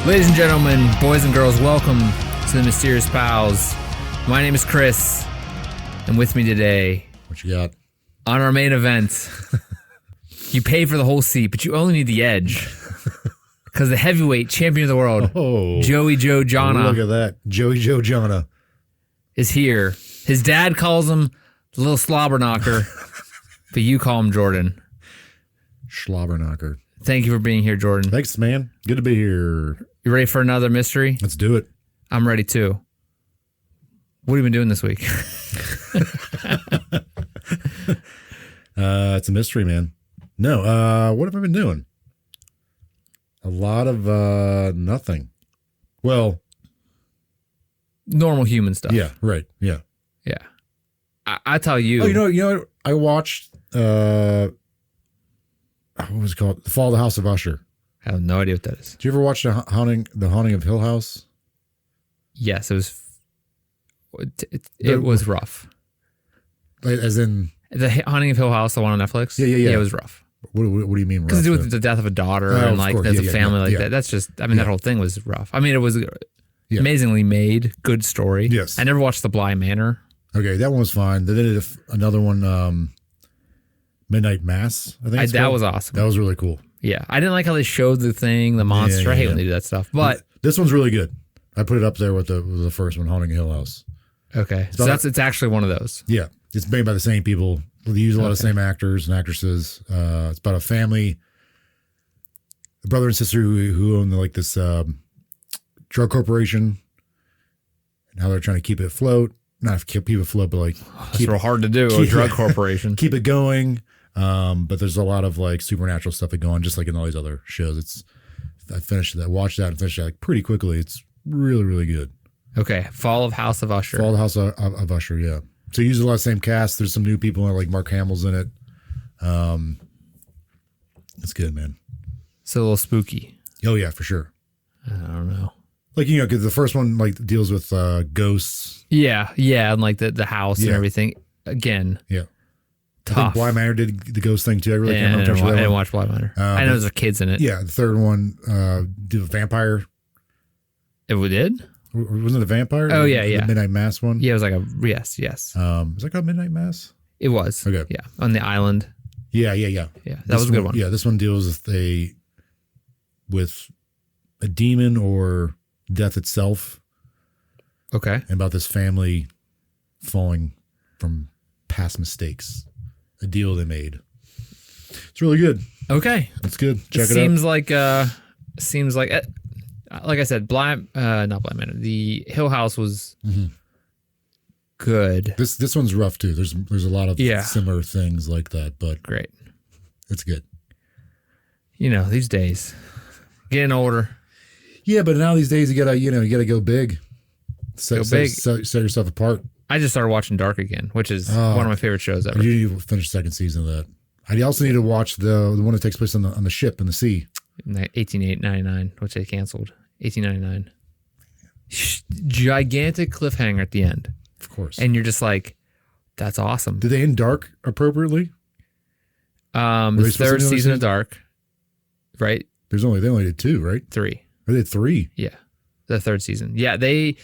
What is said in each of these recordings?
Ladies and gentlemen, boys and girls, welcome to the Mysterious Pals. My name is Chris, and with me today, what you got? On our main event, you pay for the whole seat, but you only need the edge. Because the heavyweight champion of the world, Joey Joe Jana. Look at that. Joey Joe Jana is here. His dad calls him the little slobber knocker, but you call him Jordan. Slobber knocker. Thank you for being here, Jordan. Thanks, man. Good to be here. You ready for another mystery? Let's do it. I'm ready too. What have you been doing this week? It's a mystery, man. No, what have I been doing? A lot of nothing. Well, normal human stuff. Yeah, right. Yeah. Yeah. I tell you. Oh, you know, I watched what was it called? The Fall of the House of Usher. I have no idea what that is. Did you ever watch the Haunting of Hill House? Yes, it was rough. As in the Haunting of Hill House, the one on Netflix. Yeah. Yeah, it was rough. What do you mean rough? Because to do with the death of a daughter and like there's a family that. That's just. I mean, that whole thing was rough. I mean, it was amazingly made, good story. Yes. I never watched The Bly Manor. Okay, that one was fine. They did another one, Midnight Mass. I think that was awesome. That was really cool. Yeah, I didn't like how they showed the thing, the monster. I hate when they do that stuff. But this one's really good. I put it up there with the first one, Haunting Hill House. Okay, so it's actually one of those. Yeah, it's made by the same people. They use a lot of the same actors and actresses. It's about a family, a brother and sister who own like this drug corporation, and how they're trying to keep it afloat. Not keep it afloat, but like it's real hard to do. A drug corporation, keep it going. But there's a lot of like supernatural stuff that go on, just like in all these other shows. I watched that and finished that like pretty quickly. It's really, really good. Okay. Fall of House of Usher. Fall of House of Usher, yeah. So you use a lot of the same cast. There's some new people in it, like Mark Hamill's in it. It's good, man. It's a little spooky. Oh yeah, for sure. I don't know. Like, you know, because the first one like deals with ghosts. Yeah, and like the house and everything. Again. Yeah. Tough. I think Bly Manor did the ghost thing too. I really can't remember. I didn't watch Bly Manor. I know there's kids in it. Yeah, the third one did a vampire. It did? Wasn't it a vampire? Oh yeah. The Midnight Mass one. Yeah, it was like yes. Was that called Midnight Mass? It was. Okay. Yeah, on the island. Yeah. Yeah, that was a good one. Yeah, this one deals with a demon or death itself. Okay. And about this family falling from past mistakes. A deal they made. It's really good. Okay. It's good. Check it out. Seems like I said, not Bly Manor. The Hill House was good. This one's rough too. There's a lot of similar things like that, but great. It's good. You know, these days, getting older. Yeah, but now these days you gotta go big. Set yourself apart. I just started watching Dirckx again, which is one of my favorite shows ever. You need to finish the second season of that. I also need to watch the one that takes place on the ship in the sea. 1899, which they canceled. 1899. Gigantic cliffhanger at the end. Of course. And you're just like, that's awesome. Did they end Dirckx appropriately? The third season of Dirckx, right? They only did 2, right? 3. They did 3. Yeah, the third season. Yeah, they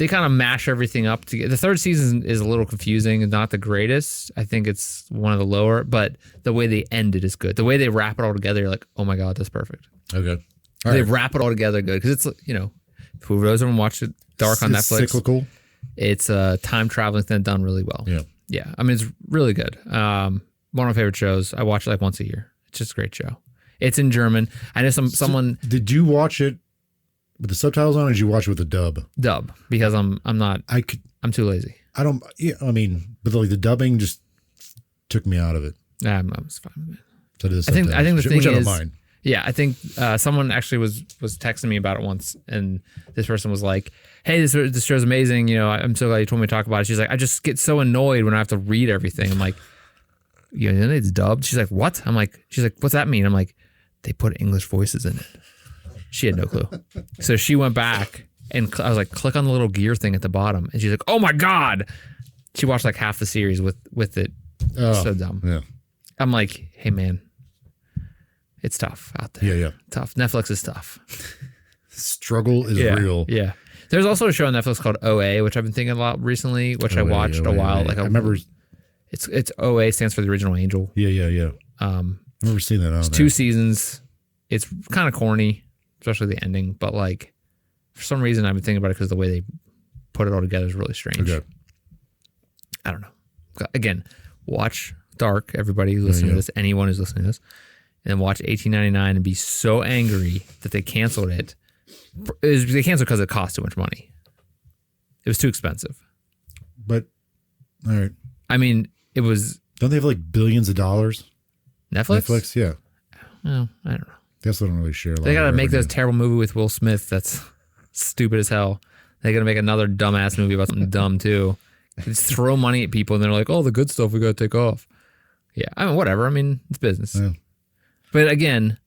kind of mash everything up together. The third season is a little confusing and not the greatest. I think it's one of the lower, but the way they end it is good. The way they wrap it all together, you're like, oh my God, that's perfect. Okay. They wrap it all together good because it's, who knows everyone watched it, Dirckx on Netflix. Cyclical. It's a time traveling thing done really well. Yeah. Yeah. I mean, it's really good. One of my favorite shows. I watch it like once a year. It's just a great show. It's in German. I know someone. Did you watch it with the subtitles on, or did you watch it with the dub? Dub, because I'm too lazy. I don't. Yeah, I mean, but like the dubbing just took me out of it. I was fine with it. So it is. I think the thing which I don't is, mind. Yeah, I think someone actually was texting me about it once, and this person was like, "Hey, this show's amazing. I'm so glad you told me to talk about it." She's like, "I just get so annoyed when I have to read everything." I'm like, it's dubbed. She's like, "What?" She's like, "What's that mean?" I'm like, "They put English voices in it." She had no clue. So she went back and I was like, click on the little gear thing at the bottom. And she's like, oh my God. She watched like half the series with it. Oh, so dumb. Yeah. I'm like, hey man, it's tough out there. Yeah. Tough. Netflix is tough. struggle is real. Yeah. There's also a show on Netflix called OA, which I've been thinking about recently, which I watched a while. Like I remember. It's OA stands for the original Angel. Yeah. I remember seeing that on It's 2 seasons. It's kind of corny, especially the ending. But like, for some reason, I've been thinking about it because the way they put it all together is really strange. Okay. I don't know. Again, watch Dark. Everybody who's listening to this, anyone who's listening to this, and watch 1899 and be so angry that they canceled it. They canceled because it cost too much money. It was too expensive. But all right. I mean, it was. Don't they have like billions of dollars? Netflix, yeah. Well, I don't know. Guess I don't really share. They got to make this terrible movie with Will Smith. That's stupid as hell. They got to make another dumbass movie about something dumb too. Just throw money at people and they're like, "Oh, the good stuff we got to take off." Yeah, I mean, whatever. I mean, it's business. Yeah. But again,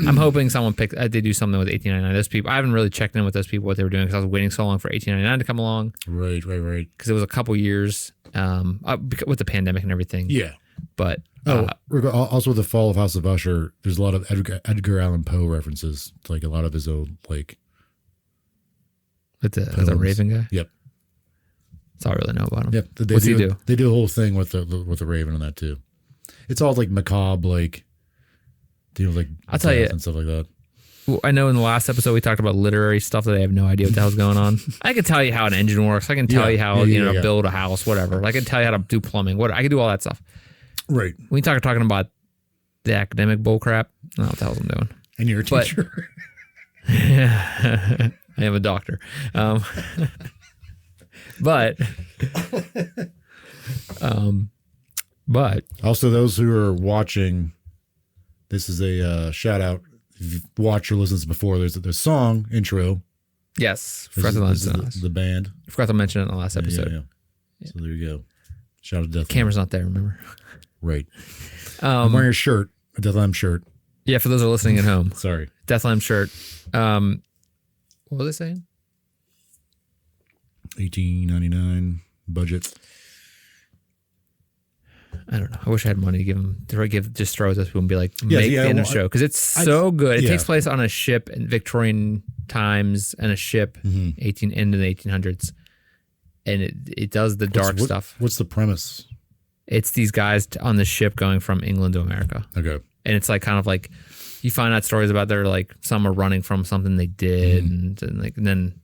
I'm hoping someone they do something with 1899. Those people, I haven't really checked in with those people what they were doing because I was waiting so long for 1899 to come along. Right. Because it was a couple years with the pandemic and everything. Yeah. But also with the fall of House of Usher, there's a lot of Edgar Allan Poe references, to like a lot of his own like. With the Raven guy. Yep. That's all I really know about him. Yep. What's he do? They do a whole thing with the Raven on that too. It's all like macabre, like. Like I'll tell you and stuff like that. I know in the last episode we talked about literary stuff that I have no idea what the hell's going on. I can tell you how an engine works. I can tell you how to build a house, whatever. I can tell you how to do plumbing. I can do all that stuff. Right. When you talking about the academic bull crap, I don't know what the hell I'm doing. And you're a teacher. I am a doctor. But also those who are watching. This is a shout out. If you've watched or listened to this before, there's a song intro. Yes. Forgot to mention the band. Forgot to mention it in the last episode. Yeah. So there you go. Shout out to Death. Camera's not there, remember? Right. I'm wearing a shirt, a Death Lamb shirt. Yeah, for those who are listening at home. Sorry. Death Lamb shirt. What were they saying? 1899 budget. I don't know. I wish I had money to give them. Just throw it to people and be like, make the end of the show because it's so good. It takes place on a ship in Victorian times and a ship into the 1800s, and it does the dark stuff. What's the premise? It's these guys on the ship going from England to America. Okay, and it's like kind of like you find out stories about their like some are running from something they did, and then.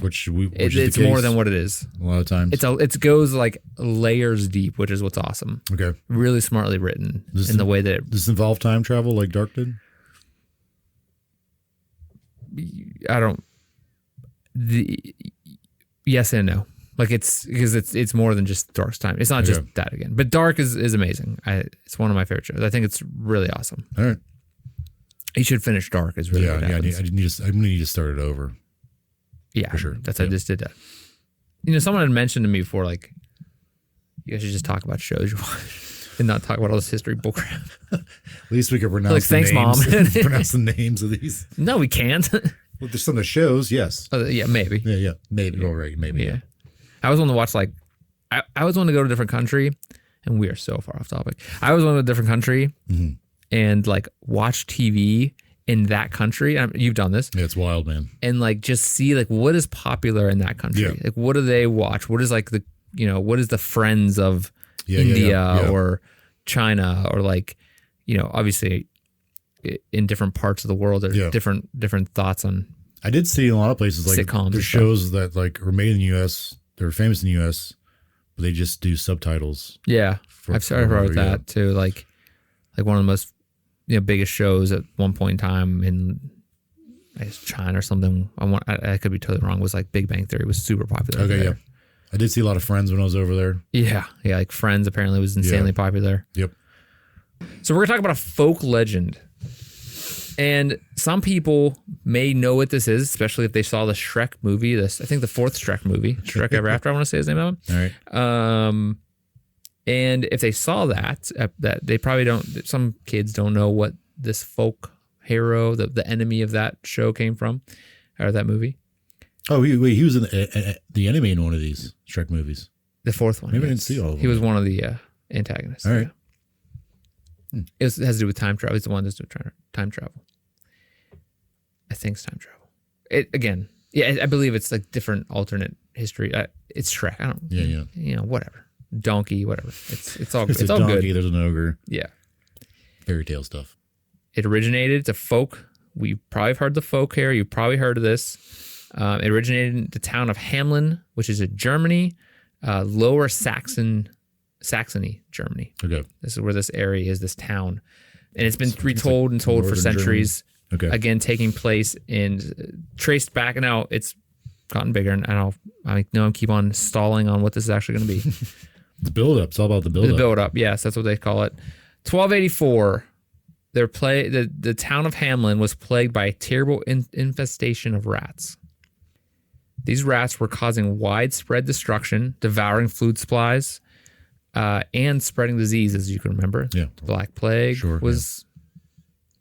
It's more than what it is. A lot of times. It goes like layers deep, which is what's awesome. Okay. Really smartly written in the way that it... Does this involve time travel like Dark did? Yes and no. Like it's more than just Dark's time. It's not just that again. But Dark is amazing. It's one of my favorite shows. I think it's really awesome. All right. You should finish Dark is really what happens. I'm going to need to start it over. Yeah, for sure. I just did that. Someone had mentioned to me before, like, you guys should just talk about shows you watch and not talk about all this history bullcrap. At least we could pronounce thanks, Mom. pronounce the names of these. No, we can't. Well, there's some of the shows, yes. Yeah, maybe. Yeah, maybe. Yeah. All right, maybe. Yeah. I was wanting to watch, like, I was wanting to go to a different country, and we are so far off topic. I was wanting to go to a different country and, like, watch TV in that country. You've done this. Yeah, it's wild, man. And like just see like what is popular in that country. Yeah. Like what do they watch? What is like what is the Friends of India or China or like, obviously in different parts of the world there's different thoughts on. I did see in a lot of places like sitcoms. There's shows that like are made in the US, they're famous in the US, but they just do subtitles. Yeah. I've started with that too. Like one of the most biggest shows at one point in time in I guess China or something. I could be totally wrong. Was like Big Bang Theory was super popular. Okay, yeah. I did see a lot of Friends when I was over there. Yeah, like Friends apparently was insanely popular. Yep. So we're gonna talk about a folk legend, and some people may know what this is, especially if they saw the Shrek movie. I think the 4th Shrek movie, Shrek Ever After. I want to say his name of it. All right. And if they saw that they probably don't. Some kids don't know what this folk hero, the enemy of that show, came from, or that movie. Oh, he was in the enemy in one of these Shrek movies. The 4th one. Maybe I didn't see all of them. He was one of the antagonists. All right. Yeah. It has to do with time travel. He's the one that's doing time travel. I think it's time travel. it again. Yeah, I believe it's like different alternate history. It's Shrek. I don't. Yeah. You know, whatever. Donkey, whatever. It's all. It's It's a all donkey, good. there's an ogre. Yeah. Fairy tale stuff. It originated. It's a folk. We probably have heard the folk here. You probably heard of this. It originated in the town of Hamlin, which is in Germany, Lower Saxony, Germany. Okay. This is where this area is. This town, and it's been retold and told for northern centuries. Okay. Again, taking place in traced back. Now it's gotten bigger, and I know I'm keep on stalling on what this is actually going to be. The build up. It's all about the build The up. build up, yes, that's what they call it. 1284. The town of Hamlin was plagued by a terrible infestation of rats. These rats were causing widespread destruction, devouring food supplies, and spreading disease, as you can remember. Yeah. The Black Plague was...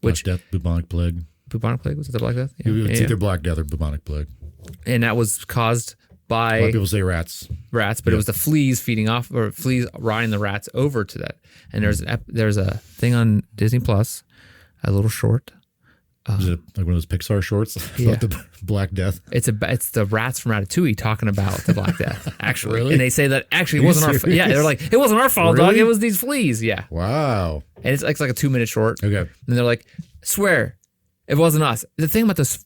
Black Death, bubonic plague. Bubonic Plague? Was it the Black Death? It's either Black Death or bubonic plague. And that was caused by... A lot of people say rats. But it was the fleas feeding off, or fleas riding the rats over to that. And there's a thing on Disney Plus, a little short. Is it like one of those Pixar shorts about the Black Death? It's the rats from Ratatouille talking about the Black Death, actually. Really? And they say that actually it wasn't our fault. Yeah, they're like, it wasn't our fault, Really? dog. It was these fleas. Yeah. Wow. And it's like a 2-minute short. Okay. And they're like, swear, it wasn't us. The thing about this,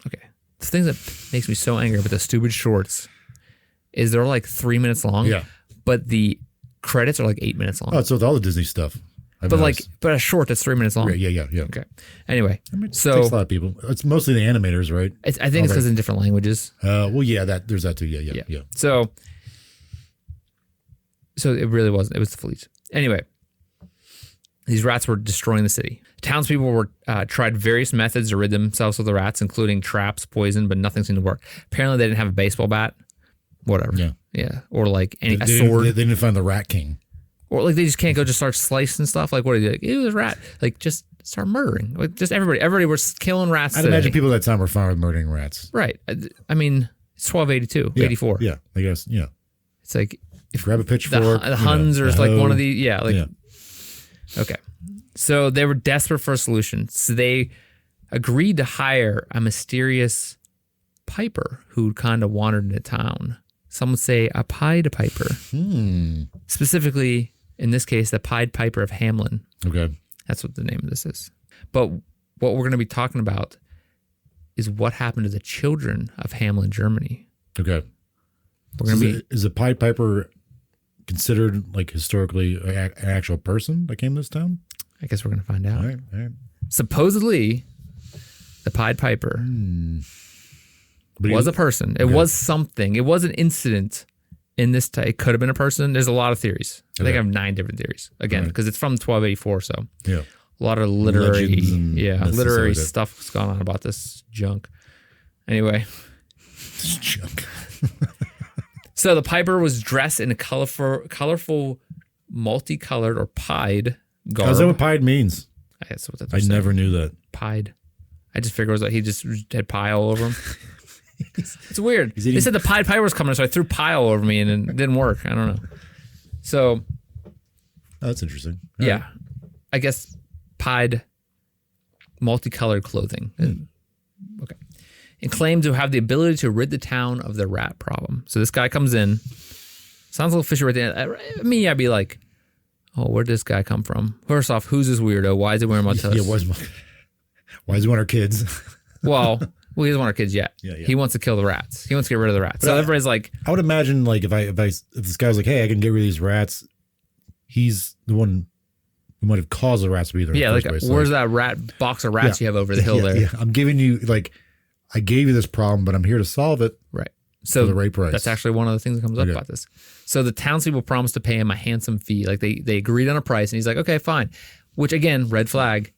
the thing that makes me so angry about the stupid shorts is they're like 3 minutes long. Yeah. But the credits are like 8 minutes long. Oh, it's with all the Disney stuff. But a short that's 3 minutes long. Yeah. Okay. Anyway, It takes a lot of people. It's mostly the animators, right? I think it's because in different languages. Well, yeah, there's that too. Yeah. So it really wasn't. It was the fleas. Anyway, these rats were destroying the city. Townspeople were tried various methods to rid themselves of the rats, including traps, poison, but nothing seemed to work. Apparently, they didn't have a baseball bat. Whatever. Yeah. Or like a sword. They didn't find the Rat King. Or like they just can't go just start slicing stuff. Like what are you like? Ew, there's a rat. Like just start murdering. Like just everybody was killing rats. I'd imagine people at that time were fine with murdering rats. Right. I mean, it's 1282, 84. Yeah, I guess. Yeah. It's like if grab a pitchfork. The Huns or like one of the Yeah. Okay. So they were desperate for a solution. So they agreed to hire a mysterious piper who kind of wandered into town. Some would say a Pied Piper. Specifically, in this case, the Pied Piper of Hamelin. Okay. That's what the name of this is. But what we're going to be talking about is what happened to the children of Hamlin, Germany. Okay. We're going to be... Is a Pied Piper considered like historically an actual person that came to this town? I guess we're going to find out. All right. Supposedly, the Pied Piper was a person. It was something. It was an incident in this time. It could have been a person. There's a lot of theories. I think I have 9 different theories. Again, because it's from 1284, so yeah, a lot of literary literary stuff's gone on about this junk. Anyway. This junk. So the piper was dressed in a colorful multicolored or pied garb. How's that what pied means? That's what that's I never knew that. Pied. I just figured it was like he just had pie all over him. It's weird. They said the Pied Piper was coming, so I threw pie all over me and it didn't work. I don't know. So. That's interesting. All right. I guess pied multicolored clothing. Okay. And claimed to have the ability to rid the town of the rat problem. So this guy comes in. Sounds a little fishy right there. Me, I'd be like, oh, where'd this guy come from? First off, who's this weirdo? Why is he wearing my toast? Yeah, why does he want our kids? Well, he doesn't want our kids yet. Yeah. He wants to kill the rats. He wants to get rid of the rats. So everybody's like, I would imagine like if this guy was like, hey, I can get rid of these rats, he's the one who might have caused the rats to be there. Yeah, in the like first place. where's that rat box of rats you have over the hill there? Yeah, I'm giving you I gave you this problem, but I'm here to solve it. Right. So for the right price. That's actually one of the things that comes up about this. So the townspeople promised to pay him a handsome fee. Like they agreed on a price, and he's like, okay, fine. Which again, red flag.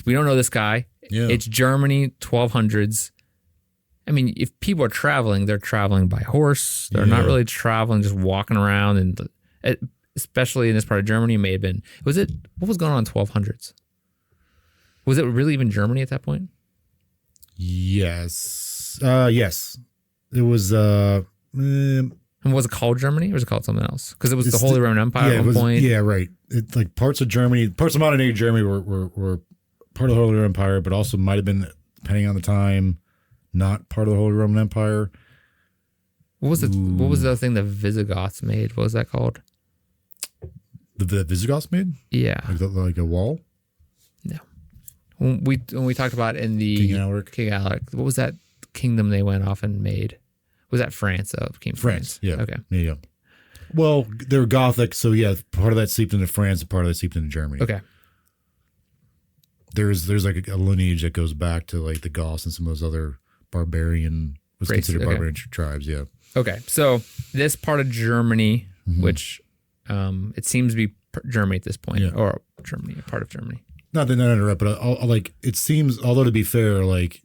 We don't know this guy. Yeah. It's Germany, 1200s. I mean, if people are traveling, they're traveling by horse. They're not really traveling, just walking around. And especially in this part of Germany, it may have been. What was going on in 1200s? Was it really even Germany at that point? Yes. Yes. It was. And was it called Germany or was it called something else? Because it was the Holy Roman Empire at one point. Yeah, right. It, like parts of Germany, parts of modern day Germany were part of the Holy Roman Empire, but also might have been, depending on the time, not part of the Holy Roman Empire. What was the other thing the Visigoths made? What was that called? The Visigoths made? Yeah. Like a wall? No. When we talked about in the King Alaric. What was that kingdom they went off and made? Was that France? King France. Yeah. Okay. Yeah. Well, they're Gothic, so yeah, part of that seeped into France and part of that seeped into Germany. Okay. There's like a lineage that goes back to like the Goths and some of those other barbarian, barbarian tribes. Yeah. Okay. So this part of Germany, which it seems to be Germany at this point, or Germany, a part of Germany. Not to interrupt, but I'll, like it seems, although to be fair, like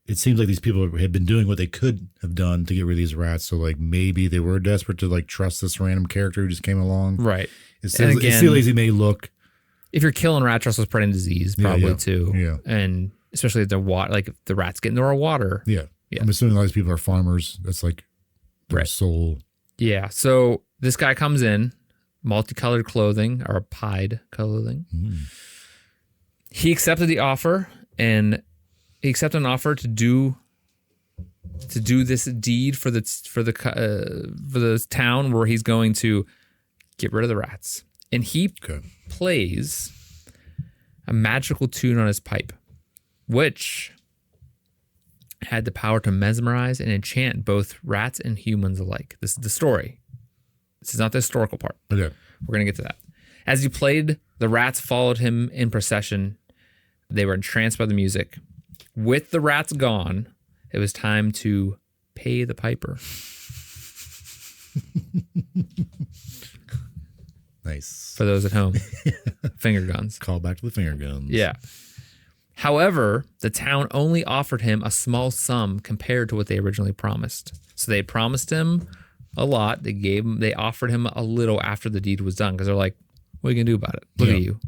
it seems like these people had been doing what they could have done to get rid of these rats. So like maybe they were desperate to like trust this random character who just came along. Right. As silly as he may look. If you're killing rats, also spreading disease probably too. Yeah. And especially if the water, like if the rats get into our water. Yeah. I'm assuming a lot of these people are farmers. That's like their soul. Yeah. So this guy comes in, multicolored clothing or pied clothing. He accepted the offer and he accepted an offer to do this deed for the town where he's going to get rid of the rats. And he plays a magical tune on his pipe, which had the power to mesmerize and enchant both rats and humans alike. This is the story. This is not the historical part. Okay. We're going to get to that. As he played, the rats followed him in procession. They were entranced by the music. With the rats gone, it was time to pay the piper. Nice. For those at home. Finger guns. Call back to the finger guns. Yeah. However, the town only offered him a small sum compared to what they originally promised. So they promised him a lot. They offered him a little after the deed was done because they're like, what are you going to do about it? Look at you.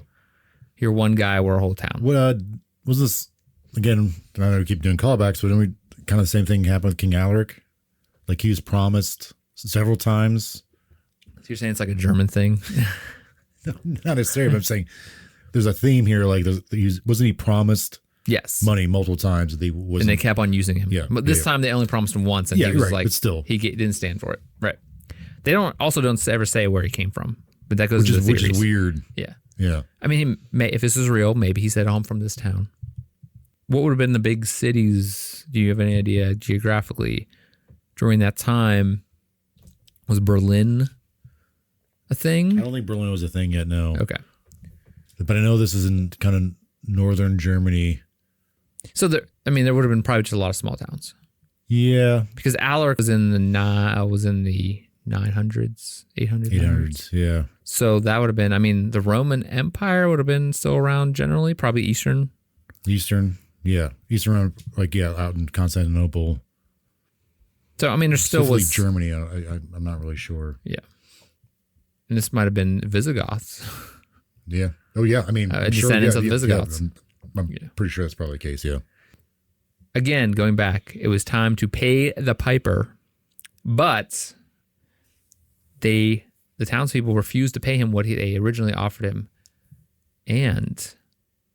You're one guy, we're a whole town. What was this? Again, I know we keep doing callbacks, but didn't we kind of the same thing happened with King Alaric? Like he was promised several times. So you're saying it's like a German thing? No, not necessarily, but I'm saying there's a theme here. Like, wasn't he promised money multiple times? And they kept on using him. Yeah, but this time they only promised him once, and he was like, but still, he didn't stand for it. Right. They don't ever say where he came from, but that goes which is weird. Yeah. Yeah. I mean, if this is real, maybe he said, I'm from this town. What would have been the big cities? Do you have any idea geographically during that time? Was Berlin a thing? I don't think Berlin was a thing yet, no. Okay. But I know this is in kind of northern Germany. So there would have been probably just a lot of small towns. Yeah. Because Alaric was in the 900s, 800s. 800s, yeah. So that would have been, the Roman Empire would have been still around generally, probably Eastern, yeah. Eastern, out in Constantinople. So, there still was... Germany, I'm not really sure. Yeah. And this might have been Visigoths. Yeah. Oh, yeah. Descendants of the Visigoths. I'm pretty sure that's probably the case, yeah. Again, going back, it was time to pay the piper, but the townspeople refused to pay him what they originally offered him. And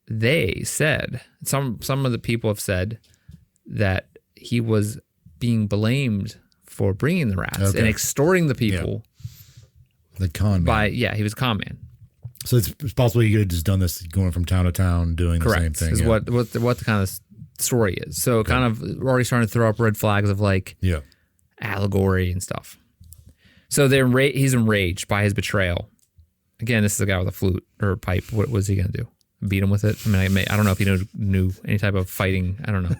they said, some of the people have said that he was being blamed for bringing the rats and extorting the people. The con man. He was a con man. So it's possible he could have just done this going from town to town doing the same thing. Is what the kind of story is. So kind of already starting to throw up red flags of allegory and stuff. So he's enraged by his betrayal. Again, this is a guy with a flute or a pipe. What was he going to do? Beat him with it? I don't know if he knew any type of fighting. I don't know.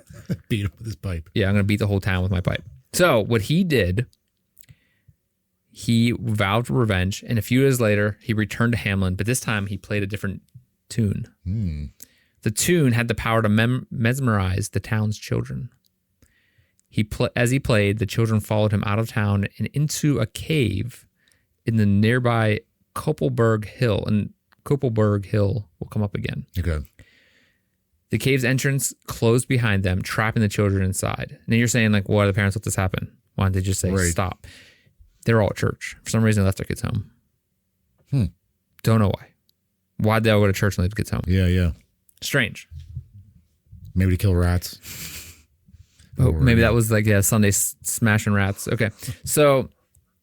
Beat him with his pipe. Yeah, I'm going to beat the whole town with my pipe. So what he did, he vowed revenge, and a few years later, he returned to Hamlin, but this time he played a different tune. The tune had the power to mesmerize the town's children. As he played, the children followed him out of town and into a cave in the nearby Koppelberg Hill, and Koppelberg Hill will come up again. Okay. The cave's entrance closed behind them, trapping the children inside. And then you're saying, why do the parents let this happen? Why didn't they just say, stop? They're all at church. For some reason, they left their kids home. Don't know why. Why'd they all go to church and leave the kids home? Yeah. Strange. Maybe to kill rats. Oh, maybe that was like Sunday smashing rats. Okay, so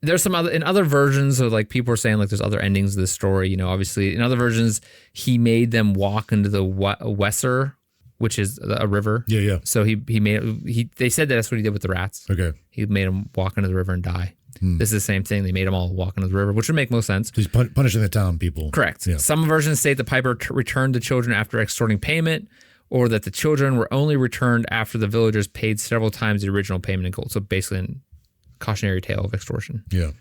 there's some other versions of like people are saying like there's other endings of this story. You know, obviously in other versions he made them walk into the Weser, which is a river. Yeah. So they said that's what he did with the rats. Okay. He made them walk into the river and die. This is the same thing. They made them all walk into the river, which would make most sense. He's punishing the town people. Correct. Yeah. Some versions state the piper returned the children after extorting payment, or that the children were only returned after the villagers paid several times the original payment in gold. So basically a cautionary tale of extortion. Yeah.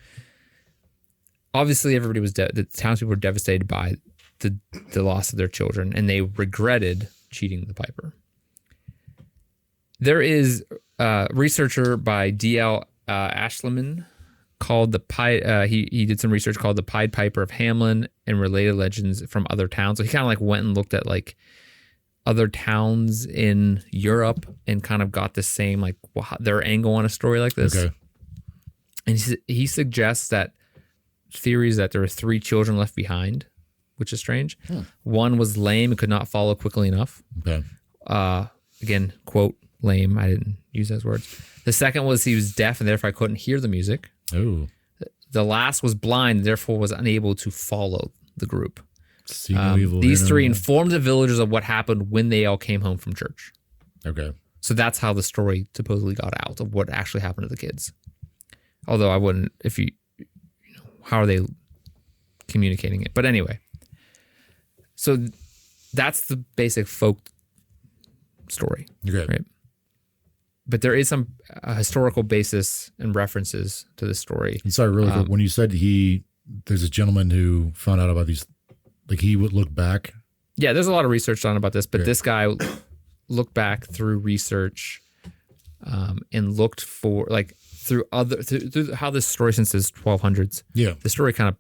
Obviously, everybody was the townspeople were devastated by the loss of their children, and they regretted cheating the piper. There is a researcher by D.L. Ashliman called the Pied. He did some research called the Pied Piper of Hamelin and related legends from other towns. So he kind of like went and looked at like other towns in Europe and kind of got the same like their angle on a story like this. Okay. And he suggests that theories that there were 3 children left behind, which is strange. One was lame and could not follow quickly enough. Okay. Again, quote, lame. I didn't use those words. The second was he was deaf and therefore I couldn't hear the music. Oh. The last was blind and therefore was unable to follow the group. See no evil, These 3 informed the villagers of what happened when they all came home from church. Okay. So that's how the story supposedly got out of what actually happened to the kids. Although I wouldn't, if you know, how are they communicating it? But anyway, so that's the basic folk story. Okay. Right. But there is some historical basis and references to this story. And sorry, really quick, when you said there's a gentleman who found out about these, like he would look back. Yeah, there's a lot of research done about this, but this guy looked back through research and looked for like through how this story since the 1200s. Yeah, the story kind of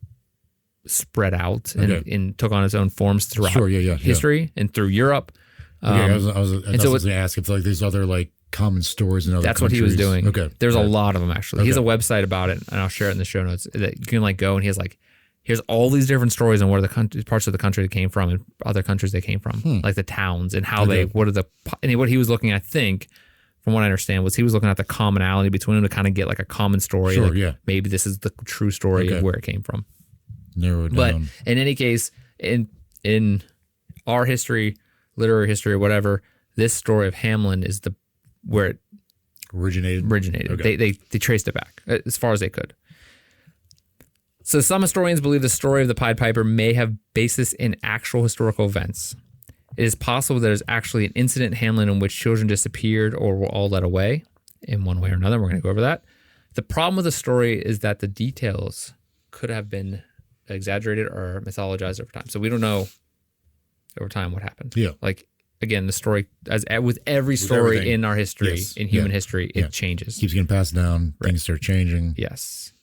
spread out and took on its own forms throughout history and through Europe. I was going to ask if like there's other like common stories in other That's countries. what he was doing. Okay. There's a lot of them actually. Okay. He has a website about it, and I'll share it in the show notes that you can like go and he has like, here's all these different stories and where the parts of the country they came from and other countries they came from, like the towns and how and what he was looking at, I think, from what I understand, was he was looking at the commonality between them to kind of get like a common story. Sure, like maybe this is the true story of where it came from. Narrow it down. But in any case, in our history, literary history or whatever, this story of Hamlin is where it originated. Okay. They traced it back as far as they could. So some historians believe the story of the Pied Piper may have basis in actual historical events. It is possible there's actually an incident in Hamlin in which children disappeared or were all led away in one way or another. We're going to go over that. The problem with the story is that the details could have been exaggerated or mythologized over time. So we don't know over time what happened. Yeah. Like, again, the story, as with every story in our history, in human history, it changes. Keeps getting passed down. Things start changing. Yes.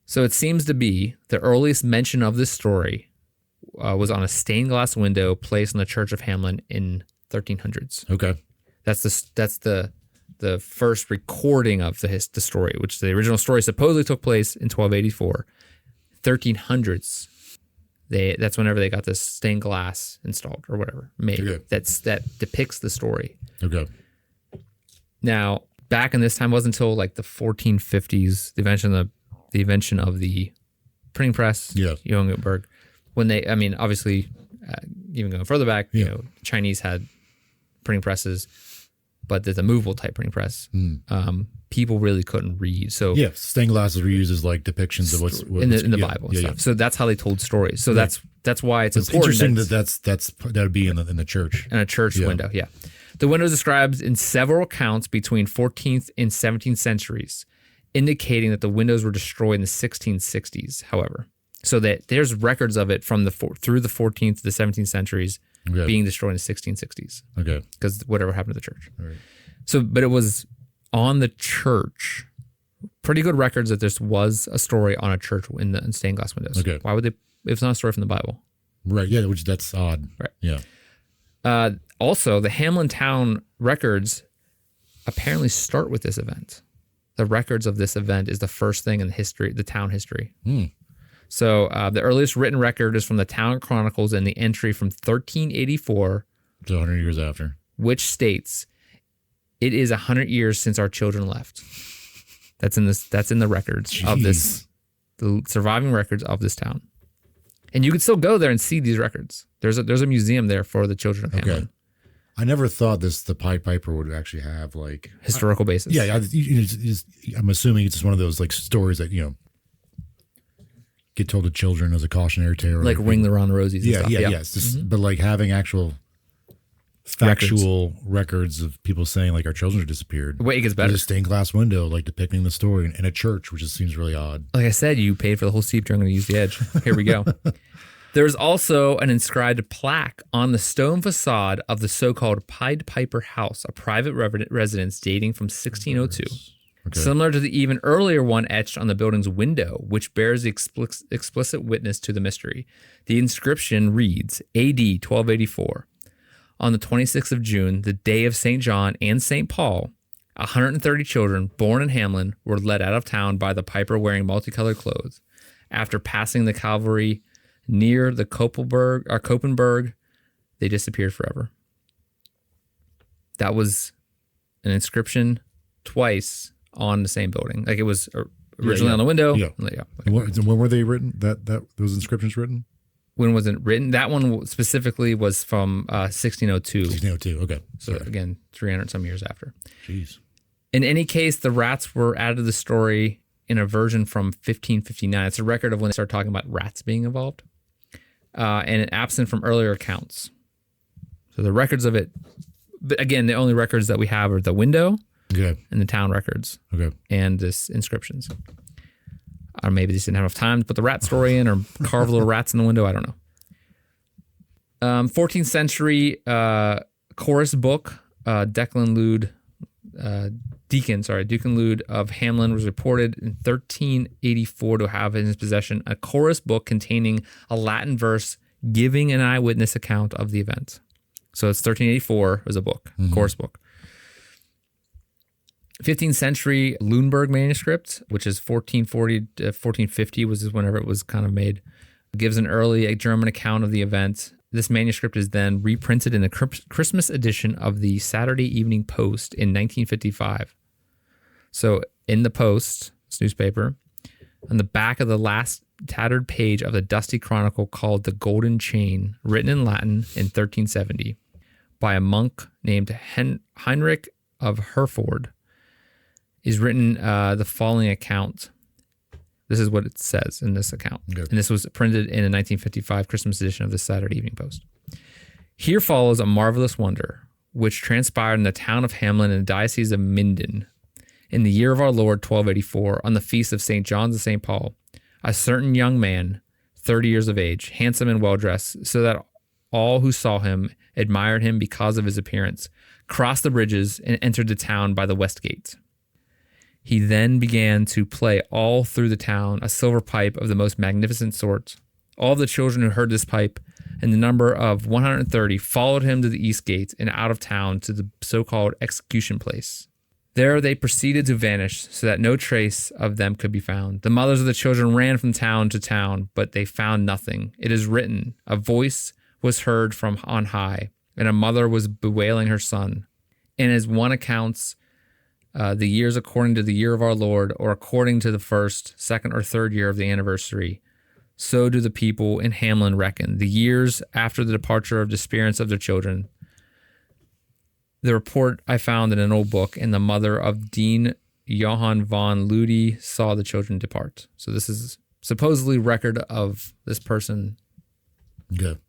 So it seems to be the earliest mention of this story was on a stained glass window placed in the church of Hamlin in 1300s. Okay. That's the first recording of the story, which the original story supposedly took place in 1284. 1300s. That's whenever they got this stained glass installed or whatever made. Okay. That depicts the story. Okay. Now, back in this time, it wasn't until like the 1450s, the invention of the printing press, Jungenberg, when obviously, even going further back, Chinese had printing presses, but there's a movable type printing press. People really couldn't read. So stained glasses were used as like depictions of what's in the Bible and stuff. Yeah. So that's how they told stories. So that's why it's important. Interesting that would be in the church. In a church window, yeah. The window is described in several accounts between 14th and 17th centuries, indicating that the windows were destroyed in the 1660s, however. So that there's records of it from through the 14th to the 17th centuries being destroyed in the 1660s. Okay. Because whatever happened to the church. Right. So, but it was on the church, pretty good records that this was a story on a church in stained glass windows. Okay. Why would they, if it's not a story from the Bible? Right. Yeah. Which that's odd. Right. Yeah. Also, the Hamlin town records apparently start with this event. The records of this event is the first thing in the town history. So the earliest written record is from the Town Chronicles and the entry from 1384. So 100 years after. Which states, It is 100 years since our children left. That's in the records of this, the surviving records of this town. And you could still go there and see these records. There's a museum there for the children of Hamlin. I never thought the Pied Piper would actually have like historical basis. Yeah, I'm assuming it's just one of those like stories that get told to children as a cautionary tale, like Ring the Round Rosies. And stuff. Yes. But like having actual factual records of people saying like our children have disappeared. Wait, it gets better. There's a stained glass window like depicting the story in a church, which just seems really odd. Like I said, you paid for the whole steep. I'm going to use the edge. Here we go. There's also an inscribed plaque on the stone facade of the so-called Pied Piper House, a private residence dating from 1602. Similar to the even earlier one etched on the building's window, which bears the explicit witness to the mystery. The inscription reads, AD 1284. On the 26th of June, the day of St. John and St. Paul, 130 children born in Hamlin were led out of town by the Piper wearing multicolored clothes. After passing the cavalry near the Koppenberg, they disappeared forever. That was an inscription twice on the same building. Like it was originally on the window. Yeah. And when were they written? Those inscriptions written? When was it written? That one specifically was from 1602. 1602, okay. So again, 300 some years after. Jeez. In any case, the rats were added to the story in a version from 1559. It's a record of when they started talking about rats being involved. And absent from earlier accounts. So the records of it, but again, the only records that we have are the window and the town records and this inscriptions. Or maybe they just didn't have enough time to put the rat story in or carve little rats in the window. I don't know. 14th century chorus book, Deacon Lud of Hamlin was reported in 1384 to have in his possession a chorus book containing a Latin verse giving an eyewitness account of the event. So it's 1384, it was a book, chorus book. 15th century Lüneburg manuscript, which is 1440 to 1450 was whenever it was kind of made, gives an early German account of the event. This manuscript is then reprinted in the Christmas edition of the Saturday Evening Post in 1955. So in the Post, this newspaper, on the back of the last tattered page of the dusty chronicle called The Golden Chain, written in Latin in 1370 by a monk named Heinrich of Herford, is written the following account. This is what it says in this account. Okay. And this was printed in a 1955 Christmas edition of the Saturday Evening Post. Here follows a marvelous wonder, which transpired in the town of Hamlin in the Diocese of Minden. In the year of our Lord, 1284, on the feast of St. John and St. Paul, a certain young man, 30 years of age, handsome and well-dressed, so that all who saw him admired him because of his appearance, crossed the bridges and entered the town by the west gate. He then began to play all through the town a silver pipe of the most magnificent sort. All the children who heard this pipe, and the number of 130, followed him to the east gate and out of town to the so-called execution place. There they proceeded to vanish, so that no trace of them could be found. The mothers of the children ran from town to town, but they found nothing. It is written, a voice was heard from on high, and a mother was bewailing her son. And as one accounts, the years according to the year of our Lord, or according to the first, second, or third year of the anniversary, so do the people in Hamlin reckon, the years after the departure of the spirits of their children. The report I found in an old book, and the mother of Dean Johann von Ludi saw the children depart. So this is supposedly record of this person. Good.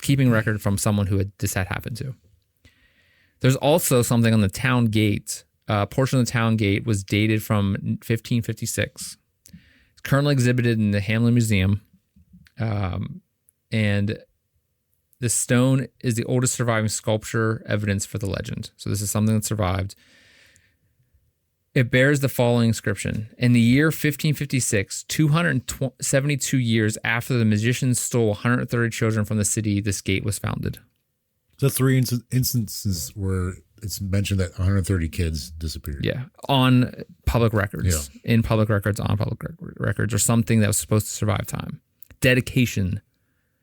Keeping record from someone who this had happened to. There's also something on the town gate. A portion of the town gate was dated from 1556. It's currently exhibited in the Hamlin Museum. And the stone is the oldest surviving sculpture evidence for the legend. So this is something that survived. It bears the following inscription. In the year 1556, 272 years after the magicians stole 130 children from the city, this gate was founded. So that's 3 instances where it's mentioned that 130 kids disappeared. Yeah, on public records. Yeah. In public records, on public records, or something that was supposed to survive time. Dedication,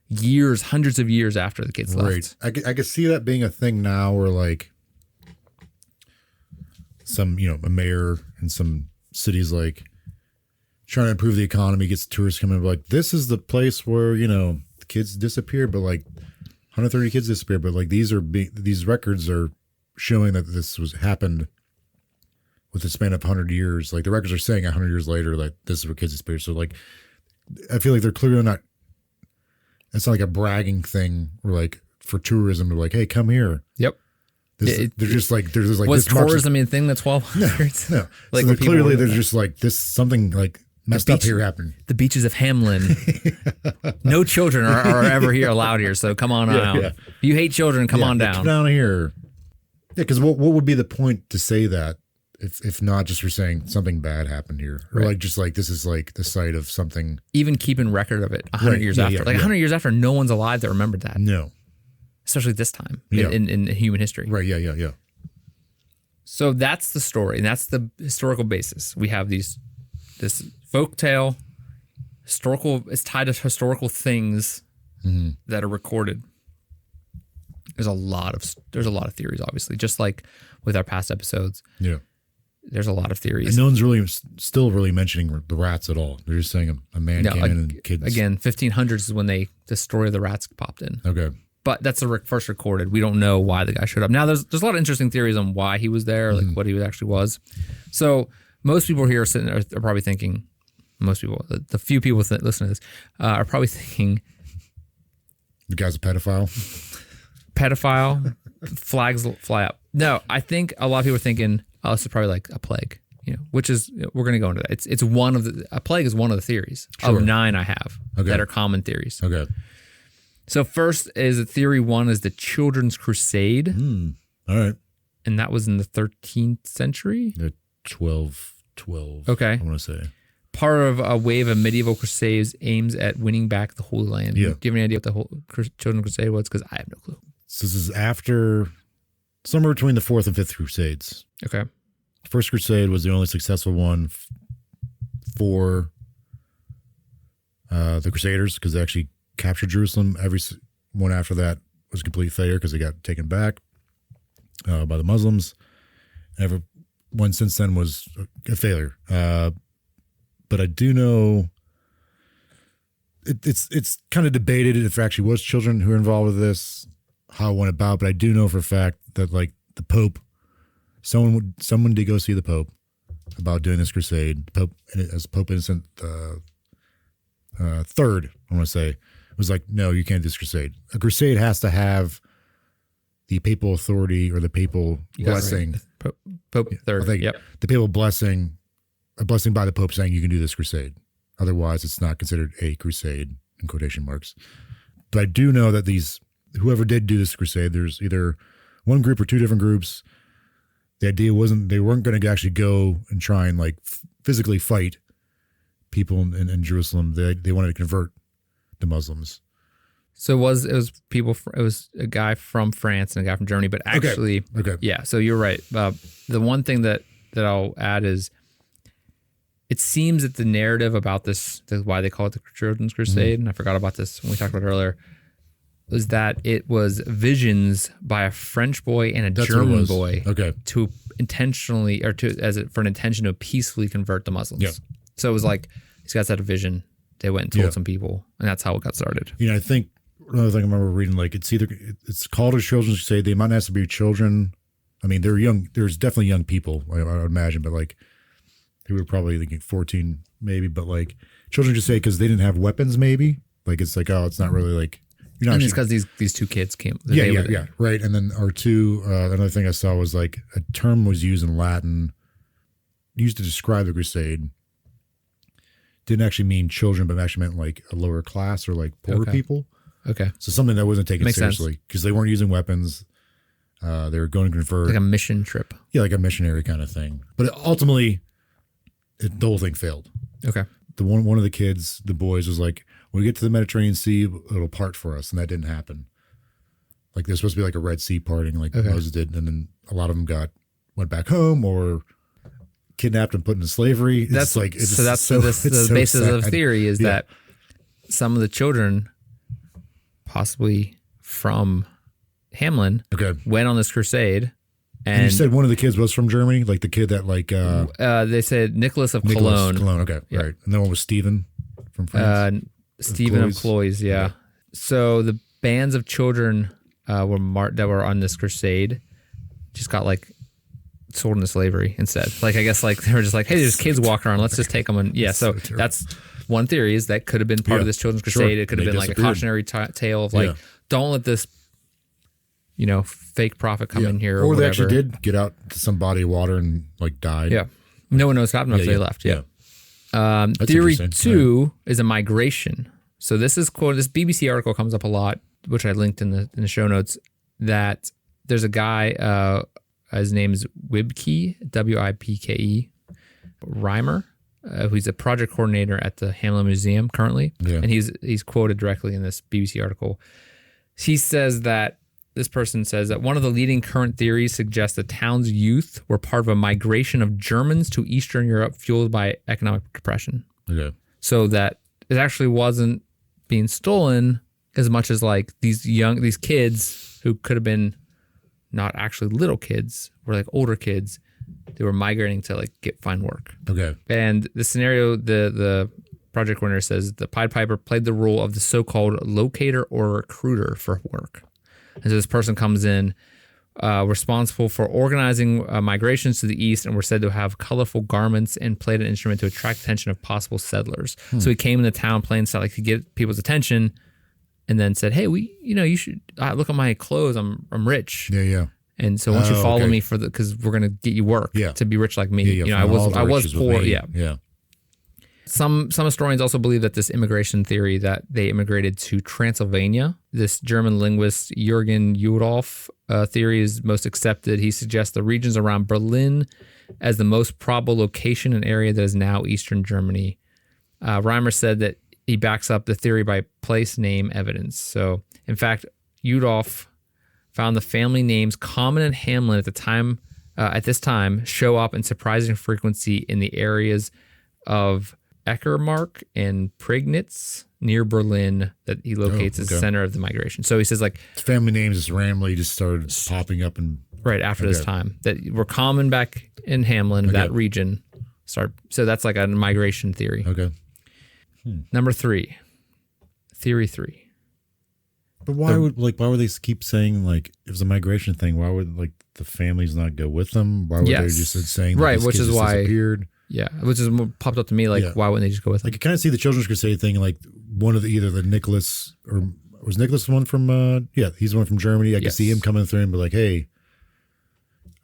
years, hundreds of years after the kids left. Right. I could see that being a thing now where, like, some, a mayor in some cities like trying to improve the economy, gets tourists coming like, this is the place where, the kids disappear, but like 130 kids disappear. But like these records are showing that this happened with the span of 100 years. Like the records are saying 100 years later, like this is where kids disappear. So like, I feel like they're clearly not, it's not like a bragging thing or like for tourism. They're like, hey, come here. Yep. They're just like was this tourism a thing that's 1200s? No. Like so clearly they're just like this, something like messed up here happened. The beaches of Hamlin. No children are ever allowed here. So come on out. Yeah. If you hate children, come on down. Come down here. Yeah. Because what would be the point to say that if not just for saying something bad happened here, or like just like this is like the site of something. Even keeping record of it 100 years after. 100 years after, no one's alive that remembered that. No. Especially this time in human history. Right. Yeah. So that's the story, and that's the historical basis. We have this folktale, historical. It's tied to historical things that are recorded. There's a lot of theories, obviously, just like with our past episodes. Yeah, there's a lot of theories, and no one's still really mentioning the rats at all. They're just saying a man came in and kids. Again, 1500s is when the story of the rats popped in. Okay. But that's the first recorded. We don't know why the guy showed up. Now, there's a lot of interesting theories on why he was there, like what he actually was. So most people here are probably thinking, most people, the few people that listen to this, are probably thinking, the guy's a pedophile. Flags fly up. No, I think a lot of people are thinking, oh, this is probably like a plague, which is, we're going to go into that. It's one of a plague is one of the theories of 9 I have that are common theories. Okay. So first is theory 1 is the Children's Crusade. All right. And that was in the 13th century? The 12. Okay. I want to say. Part of a wave of medieval crusades aims at winning back the Holy Land. Yeah. Do you have any idea what the whole Children's Crusade was? Because I have no clue. So this is after, somewhere between the 4th and 5th Crusades. Okay. The First Crusade was the only successful one for the Crusaders because they actually captured Jerusalem. Every one after that was a complete failure because they got taken back by the Muslims. Every one since then was a failure. But I do know it's kind of debated if there actually was children who were involved with this, how it went about. But I do know for a fact that like the Pope, someone did go see the Pope about doing this crusade. Pope, as Pope Innocent third, I want to say, was like, no, you can't do this crusade. A crusade has to have the papal authority or the papal blessing. Right. Pope third. Yep. The papal blessing, a blessing by the Pope saying you can do this crusade. Otherwise, it's not considered a crusade in quotation marks. But I do know that whoever did do this crusade, there's either one group or two different groups. The idea they weren't going to actually go and try and like physically fight people in Jerusalem. They wanted to convert the Muslims. So it was a guy from France and a guy from Germany, but actually, okay. Yeah. So you're right. The one thing that I'll add is, it seems that the narrative about this, why they call it the Children's Crusade, and I forgot about this when we talked about it earlier, was that it was visions by a French boy and a German boy, to intentionally for an intention to peacefully convert the Muslims. Yeah. So it was like these guys had a vision. They went and told some people, and that's how it got started. I think another thing I remember reading, like it's called a Children's Crusade. They might not have to be children. I mean, they're young. There's definitely young people, I would imagine, but like they were probably thinking 14 maybe, but like Children's Crusade because they didn't have weapons. Maybe like it's like, oh, it's not really like you're not. And it's because these two kids came. Yeah, right. And then another thing I saw was like a term was used in Latin, used to describe the crusade. Didn't actually mean children, but actually meant like a lower class or like poorer people. Okay. So something that wasn't taken seriously because they weren't using weapons. They were going to convert. Like a mission trip. Yeah, like a missionary kind of thing. But ultimately, the whole thing failed. Okay. The one of the kids, the boys, was like, when we get to the Mediterranean Sea, it'll part for us. And that didn't happen. Like there's supposed to be like a Red Sea parting like Moses did. And then a lot of them went back home or kidnapped and put into slavery. The basis of theory is that some of the children, possibly from Hamlin, went on this crusade And you said one of the kids was from Germany, like the kid that they said Nicholas of Nicholas Cologne. Okay, right. And then one was Stephen from France. Stephen of Cloyes, yeah. Okay. So the bands of children that were on this crusade just got like sold into slavery instead. Like I guess like they were just like, hey, there's kids walking around, let's just take them. And so that's one theory is that could have been part of this children's crusade. It could have been like a cautionary tale of like, don't let this fake prophet come in here, or they actually did get out to some body of water and like died. Yeah, no one knows what happened after they left. Theory 2 is a migration. So this is quote. This BBC article comes up a lot, which I linked in the show notes. That there's a guy. His name is Wibke, Wipke, Reimer, who's a project coordinator at the Hamlin Museum currently, and he's quoted directly in this BBC article. He says that. This person says that one of the leading current theories suggests the town's youth were part of a migration of Germans to Eastern Europe fueled by economic depression. Okay. So that it actually wasn't being stolen as much as like these kids who could have been not actually little kids, were like older kids. They were migrating to like find work. Okay. And the scenario, the project coordinator says the Pied Piper played the role of the so-called locator or recruiter for work. And so this person comes in responsible for organizing migrations to the east and were said to have colorful garments and played an instrument to attract attention of possible settlers. So he came into town playing stuff like to get people's attention and then said, hey, you should look at my clothes. I'm rich. Yeah. And so why don't you follow me because we're going to get you work to be rich like me. I was poor. Yeah. Some historians also believe that this immigration theory that they immigrated to Transylvania. This German linguist Jürgen Udolph theory is most accepted. He suggests the regions around Berlin as the most probable location and area that is now Eastern Germany. Reimer said that he backs up the theory by place name evidence. So, in fact, Udolph found the family names common in Hamlin at this time show up in surprising frequency in the areas of Eckermark and Prignitz near Berlin that he locates as the center of the migration. So he says like family names just randomly just started popping up right after this time that were common back in Hamlin, that region. So that's like a migration theory. Okay. Number 3, theory 3. But why would they keep saying like if it's a migration thing? Why would like the families not go with them? Why would they just saying right? Which is why disappeared? Yeah, which is popped up to me like why wouldn't they just go with them? Like you kind of see the Children's Crusade thing like one of either the Nicholas or was Nicholas the one from he's the one from Germany. I can see him coming through and be like, hey,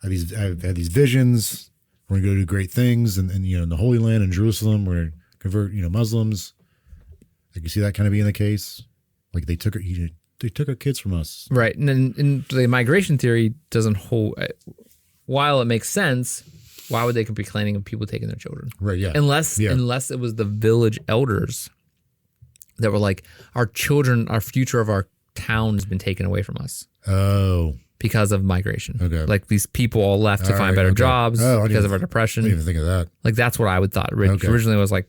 I've had these visions. We're gonna go do great things and in the Holy Land in Jerusalem. We're gonna convert moslems. Like you see that kind of being the case. Like they took our kids from us, right? And then the migration theory doesn't hold. While it makes sense. Why would they be complaining of people taking their children? Right, yeah. Unless it was the village elders that were like, our children, our future of our town has been taken away from us. Oh. Because of migration. Okay. Like these people all left to find better jobs because of our depression. I didn't even think of that. Like that's what I would thought. Originally I was like,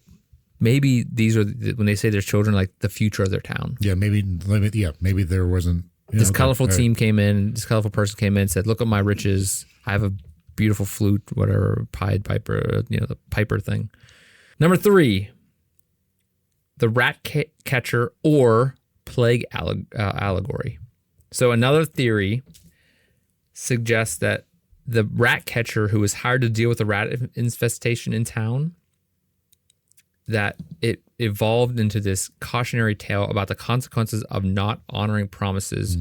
maybe these are, when they say their children, like the future of their town. Yeah, maybe there wasn't. This colorful team came in, this colorful person came in and said, look at my riches. I have a beautiful flute, whatever, Pied Piper, the piper thing. Number 3, the rat catcher or plague allegory. So another theory suggests that the rat catcher who was hired to deal with the rat infestation in town, that it evolved into this cautionary tale about the consequences of not honoring promises,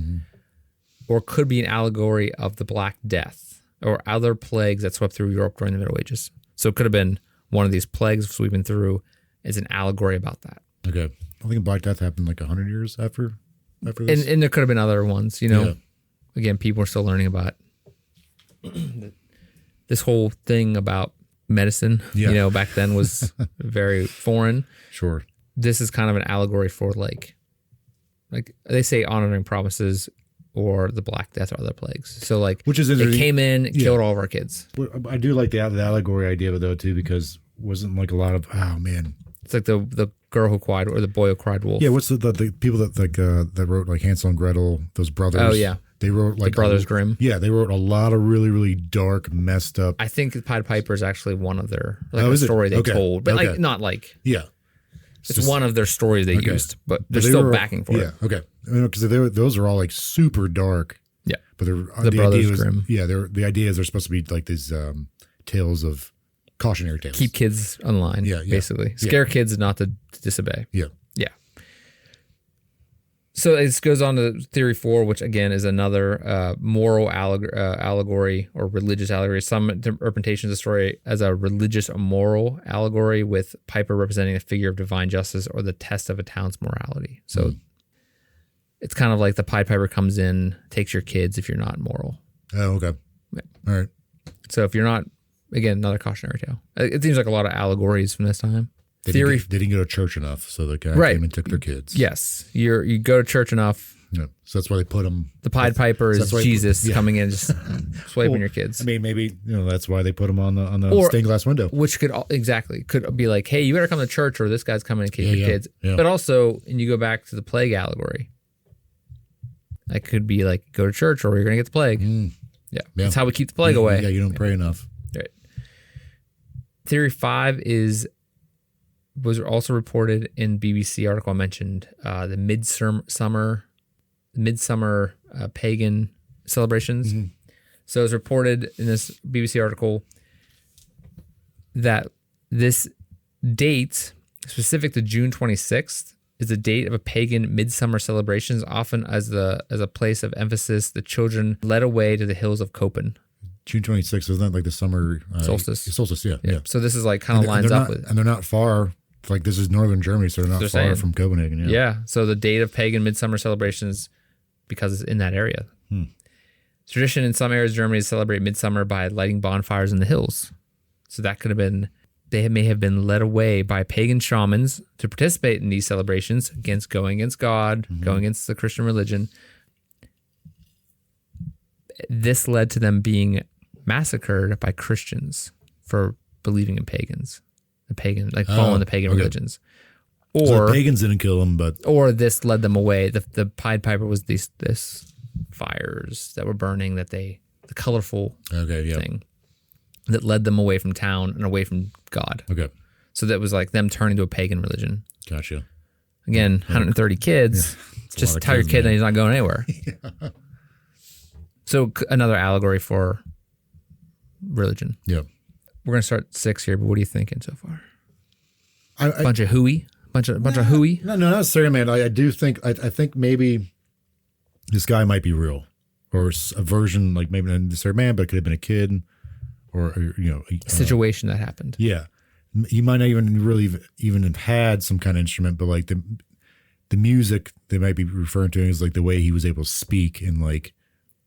or could be an allegory of the Black Death or other plagues that swept through Europe during the Middle Ages. So it could have been one of these plagues sweeping through as an allegory about that. Okay. I think Black Death happened like 100 years after this. And there could have been other ones, Again, people are still learning about this whole thing about medicine, back then was very foreign. Sure. This is kind of an allegory for like they say honoring promises or the Black Death or other plagues. So like, which is they came in and killed all of our kids. I do like the allegory idea of it though too, because wasn't like a lot of, it's like the girl who cried or the boy who cried wolf. Yeah. What's the people that like that wrote like Hansel and Gretel, those brothers? Oh yeah. They wrote like the Brothers Grimm. Yeah, they wrote a lot of really, really dark, messed up. I think the Pied Piper is actually one of their Oh, a is it? story they Okay. told, but Okay. like not like Yeah. it's one of their stories they used, but they're They still were- backing for Yeah. it. Okay. Because those are all like super dark. Yeah, But the the Brothers idea was, Grimm. yeah, the idea is they're supposed to be like these tales of cautionary tales. Keep kids online. Yeah, yeah. Basically, scare kids not to disobey. Yeah. Yeah. So it goes on to theory 4, which again is another moral allegory or religious allegory. Some interpretations of the story as a religious or moral allegory, with Piper representing a figure of divine justice or the test of a town's morality. So it's kind of like the Pied Piper comes in, takes your kids if you're not moral. Oh, okay. Yeah. All right. So if you're not, again, another cautionary tale. It seems like a lot of allegories from this time. They Theory, didn't go to church enough, so the guy Right. came and took their kids. yes, you go to church enough. Yeah. So that's why they put them. The Pied Piper is that's why- Jesus yeah. coming in, just swiping your kids. I mean, maybe that's why they put them on the Or- stained glass window. Which could be like, hey, you better come to church or this guy's coming to kick your Yeah, kids. yeah. But also, and you go back to the plague allegory. That could be like, go to church or you're going to get the plague. Yeah. That's how we keep the plague away. Yeah, you don't pray enough. Right. Theory 5 was also reported in BBC article I mentioned, the midsummer pagan celebrations. So it was reported in this BBC article that this date, specific to June 26th, is the date of a pagan midsummer celebrations, often as a place of emphasis. The children led away to the hills of Copen. June 26th, isn't that like the summer Solstice. Solstice, yeah. So this is like kind of lines up with. And they're not far. Like this is northern Germany, so they're not They're far saying- from Copenhagen. Yeah. So the date of pagan midsummer celebrations, because it's in that area. Tradition in some areas of Germany to celebrate midsummer by lighting bonfires in the hills. So that could have been, they may have been led away by pagan shamans to participate in these celebrations going against God, going against the Christian religion. This led to them being massacred by Christians for believing in pagans, following the pagan religions. So Or the pagans didn't kill them, but or this led them away. The Pied Piper was this fires that were burning, the colorful thing that led them away from town and away from God. Okay. So that was like them turning to a pagan religion. Gotcha. Again, 130 kids. It's a Just lot of tell your kids, kid man. that he's not going anywhere. So another allegory for religion. Yeah. We're gonna start 6 here, but what are you thinking so far? I Bunch of hooey, bunch of hooey. No, not necessarily, man. I do think I think maybe this guy might be real, or a version, like maybe not necessarily man, but it could have been a kid, or Situation that happened. Yeah, he might not even really even have had some kind of instrument, but like the music they might be referring to is like the way he was able to speak and like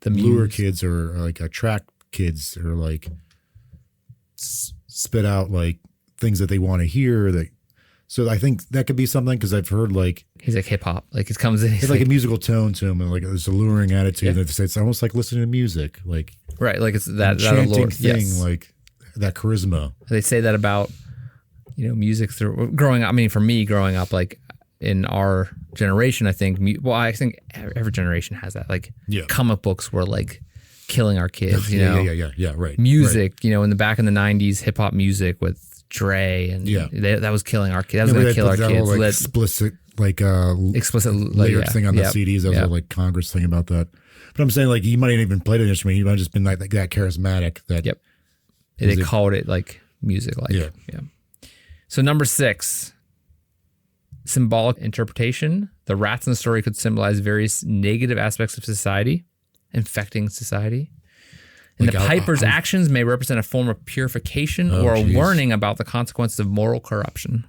The lure muse. kids or like attract kids or like spit out like things that they want to hear. So I think that could be something, because I've heard like He's like hip hop. Like it comes in. He's it's like a musical tone to him, and like there's alluring attitude. Yeah. It's almost like listening to music, like right. Like it's that enchanting allure. thing, Yes. like that charisma. They say that about, music through growing up. I mean, for me growing up, like in our generation, I think, I think every generation has that. Like Yeah. comic books were like killing our kids, Yeah, right. Music, in the back in the 90s, hip hop music with Dre and that was killing our kids. That was going to kill our That kids. whole, like, explicit, like explicit lyrics thing on the CDs. That was all, like Congress thing about that. But I'm saying, like, he might have even played an instrument. He might have just been like that charismatic. That Yep. They called it like music. Like, Yeah. So number 6, symbolic interpretation. The rats in the story could symbolize various negative aspects of society, infecting society. And Like, the Piper's actions may represent a form of purification or a warning about the consequences of moral corruption.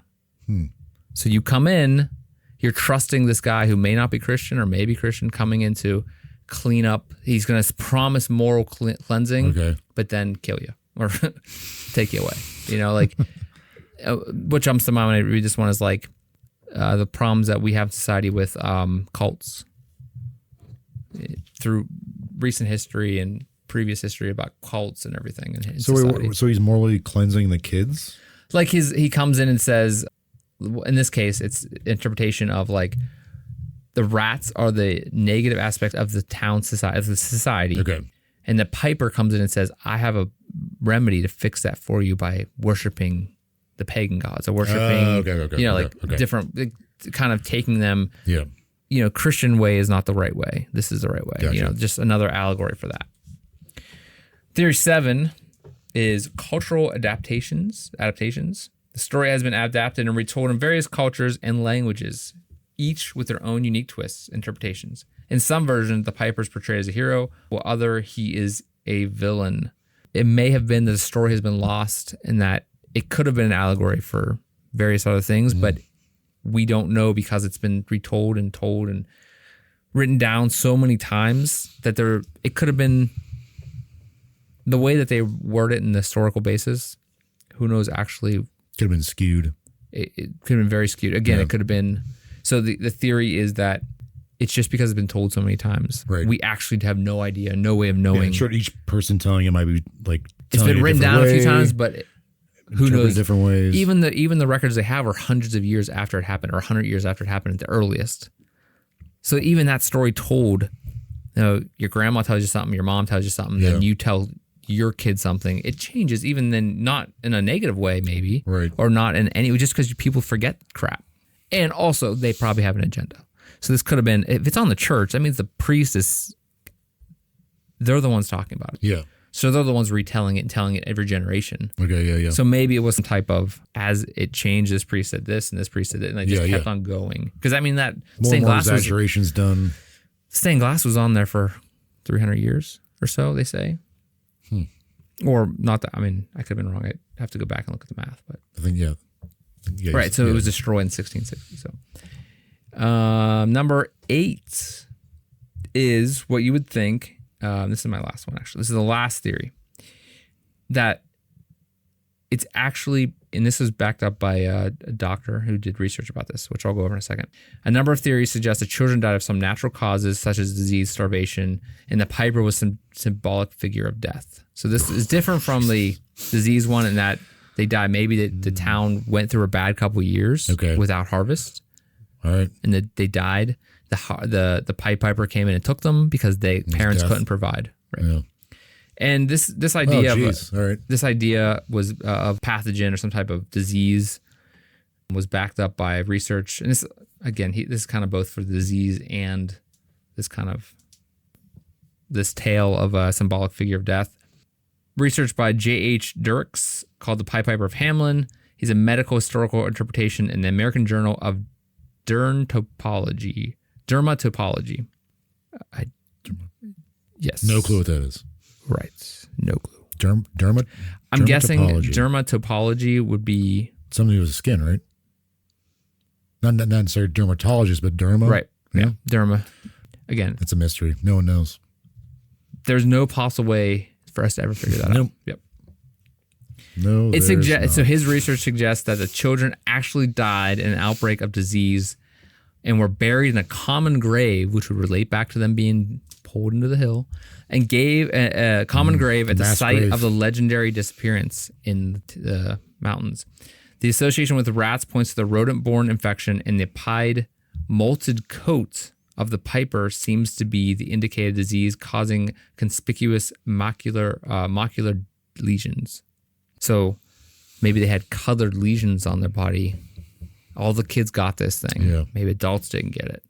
So you come in, you're trusting this guy who may not be Christian or may be Christian, coming in to clean up. He's going to promise moral cleansing, but then kill you or take you away. What jumps to mind when I read this one is like the problems that we have in society with cults through recent history and previous history about cults and everything in society. So he's morally cleansing the kids? Like he comes in and says, in this case, it's interpretation of like The rats are the negative aspect of the town society, of the society. Okay. And the piper comes in and says, I have a remedy to fix that for you by worshiping the pagan gods or worshiping, different, kind of taking them, Christian way is not the right way. This is the right way. Gotcha. Just another allegory for that. Theory 7 is cultural adaptations. The story has been adapted and retold in various cultures and languages, each with their own unique twists, interpretations. In some versions, the piper is portrayed as a hero, while other, he is a villain. It may have been that the story has been lost and that it could have been an allegory for various other things, but we don't know because it's been retold and told and written down so many times that it could have been the way that they word it in the historical basis. Who knows? Actually, could have been skewed. It could have been very skewed. Again, it could have been. So the theory is that it's just because it's been told so many times. Right. We actually have no idea, no way of knowing. Sure, each person telling it might be like it's been written down a few times, but who knows? Different ways. Even the records they have are hundreds of years after it happened, or 100 years after it happened at the earliest. So even that story told, your grandma tells you something, your mom tells you something, then you tell your kid something. It changes, even then, not in a negative way, maybe, right, or not in any, just because people forget crap. And also, they probably have an agenda. So this could have been, if it's on the church, that means the priest they're the ones talking about it. Yeah. So they're the ones retelling it and telling it every generation. Okay, yeah. So maybe it was some type of, as it changed, this priest said this and this priest said that, and they just kept on going. Because I mean, that stained glass exaggerations done. Stained glass was on there for 300 years or so, they say. Or not that, I mean, I could have been wrong. I'd have to go back and look at the math. But I think, right, so it was destroyed in 1660. So number 8 is what you would think. This is my last one, actually. This is the last theory. That it's actually, and this is backed up by a doctor who did research about this, which I'll go over in a second. A number of theories suggest that children died of some natural causes, such as disease, starvation, and the piper was some symbolic figure of death. So this is different from the disease one in that they died. Maybe the town went through a bad couple of years without harvest. All right. And they died. The Pied Piper came in and took them because parents couldn't provide. Right. Yeah. And this idea this idea was of pathogen or some type of disease was backed up by research. And this again, this is kind of both for the disease and this kind of this tale of a symbolic figure of death. Research by JH Dirckx called the Pied Piper of Hamelin. He's a medical historical interpretation in the American Journal of Dermatopology. Yes. No clue what that is. Right. No clue. I'm guessing dermatopology would be something to do with the skin, right? Not necessarily dermatologist, but derma. Right. Yeah. Derma. Again, it's a mystery. No one knows. There's no possible way for us to ever figure that out. Yep. No. So his research suggests that the children actually died in an outbreak of disease and were buried in a common grave, which would relate back to them being pulled into the hill, and gave a common grave at the site of the legendary disappearance in the mountains. The association with rats points to the rodent-borne infection, and the pied, molted coat of the piper seems to be the indicated disease causing conspicuous macular lesions. So maybe they had colored lesions on their body. All the kids got this thing. Yeah. Maybe adults didn't get it.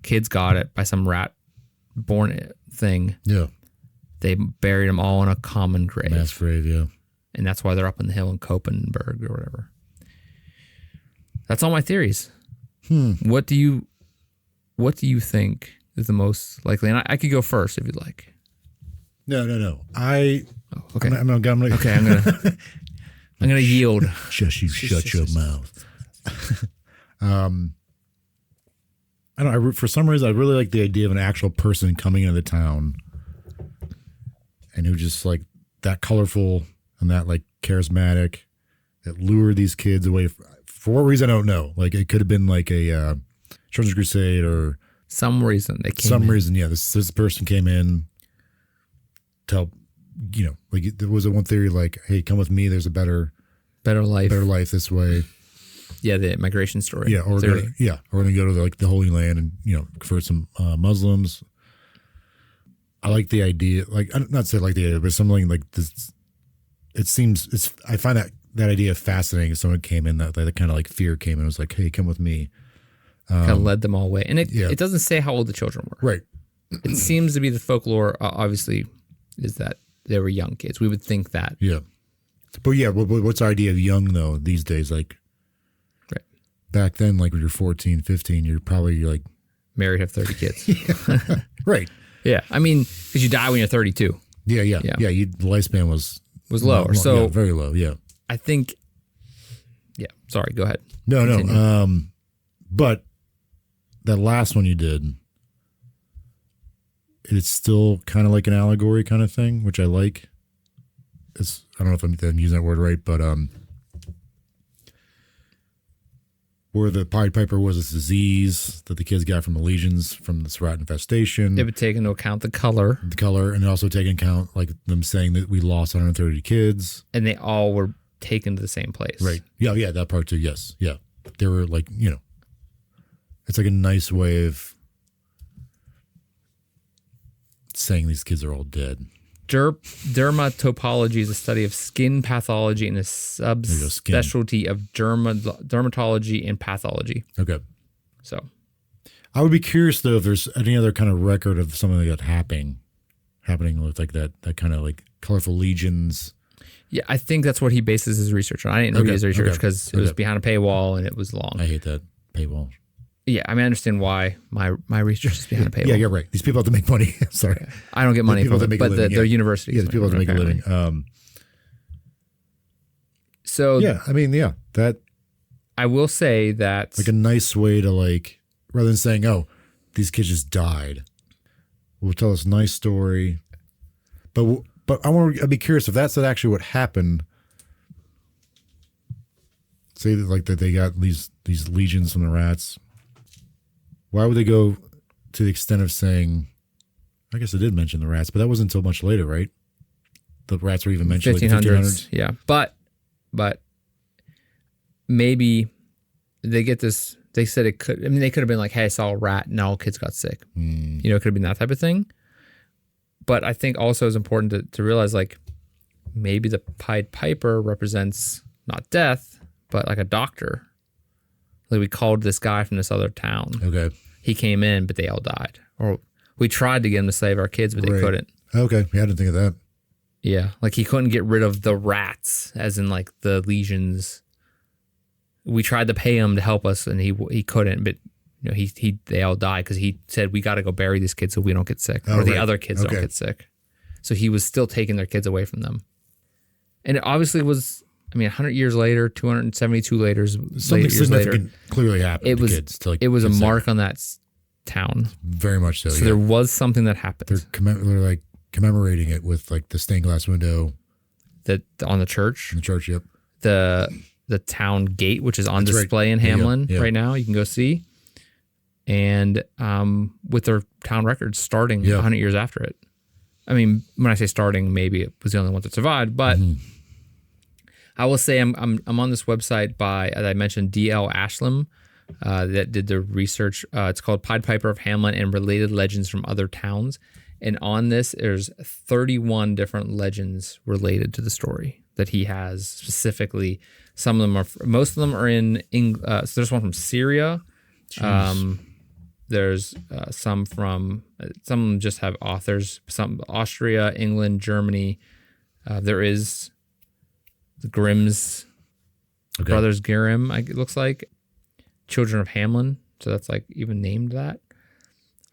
Kids got it by some rat-born thing. Yeah. They buried them all in a common grave. Mass grave, yeah. And that's why they're up in the hill in Copenhagen or whatever. That's all my theories. What do you think is the most likely? And I could go first if you'd like. No. Okay. I'm gonna yield. Shut your mouth. I don't know. For some reason, I really like the idea of an actual person coming into the town and who just like that colorful and that like charismatic that lured these kids away. For what reason, I don't know. Like it could have been like a Children's Crusade or some reason they came. Yeah. This person came in to help. Like there was one theory like, hey, come with me. There's a better life this way. Yeah, the migration story. Yeah, or theory. or they go to the Holy Land and convert some Muslims. I like the idea. Like, I'm not saying like the idea, but something like this. It seems I find that idea fascinating. If someone came in that kind of like fear came in, and was like, "Hey, come with me." Kind of led them all away, and it doesn't say how old the children were. Right. It seems to be the folklore. Obviously, is that they were young kids. We would think that. Yeah. But yeah, what's the idea of young though these days? Like, right. Back then, like when you're 14, 15, you're probably like married, have 30 kids. Right. Yeah. I mean, because you die when you're 32. Yeah. The lifespan was lower. So very low. Yeah. I think. Yeah. Sorry. Go ahead. No. But that last one you did, it's still kind of like an allegory kind of thing, which I like. I don't know if I'm using that word right, but where the Pied Piper was a disease that the kids got from the legions from this rat infestation. They would take into account the color, and also take into account like them saying that we lost 130 kids, and they all were taken to the same place. Right? Yeah, that part too. Yes, yeah, they were like it's like a nice way of saying these kids are all dead. Dermatopology is a study of skin pathology and a subspecialty of dermatology and pathology. Okay. So I would be curious though if there's any other kind of record of something like that happening with like that kind of like colorful legions. Yeah, I think that's what he bases his research on. I didn't read his research because it was behind a paywall and it was long. I hate that paywall. Yeah, I mean, I understand why my research is behind a paywall. Yeah, you're right. These people have to make money. Sorry. I don't get money from it, but they're universities. Yeah, the people have to make a living. So yeah, I mean, yeah, that. I will say that like a nice way to like, rather than saying, "Oh, these kids just died," we'll tell this nice story. But I'd be curious if that's actually what happened. Say that like that they got these legions from the rats. Why would they go to the extent of saying, I guess I did mention the rats, but that wasn't until much later, right? The rats were even mentioned 1500s. Yeah. But maybe they get this, they said it could, I mean, they could have been like, hey, I saw a rat and all kids got sick. It could have been that type of thing. But I think also it's important to realize like maybe the Pied Piper represents not death, but like a doctor. Like we called this guy from this other town. Okay. He came in, but they all died. Or we tried to get him to save our kids, but they couldn't. Okay. Yeah, I didn't think of that. Yeah. Like he couldn't get rid of the rats, as in like the legions. We tried to pay him to help us and he couldn't, but they all died because he said, we got to go bury these kids so we don't get sick or the other kids don't get sick. So he was still taking their kids away from them. And it obviously was, 100 years later, 272 something significant clearly happened. It was to kids to like it was a mark on that town. Very much so. So there was something that happened. They're like commemorating it with like the stained glass window that on the church. In the church, yep. The town gate, which is on display in Hamlin right now, you can go see. And with their town records starting 100 years after it. I mean, when I say starting, maybe it was the only one that survived, but. I will say I'm on this website by, as I mentioned, D.L. Ashliman that did the research. It's called Pied Piper of Hamelin and Related Legends from Other Towns. And on this, there's 31 different legends related to the story that he has specifically. Most of them are in England. So there's one from Syria. There's some of them just have authors, some Austria, England, Germany. There is the Grimm's Brothers Grimm, it looks like. Children of Hamlin. So that's like even named that.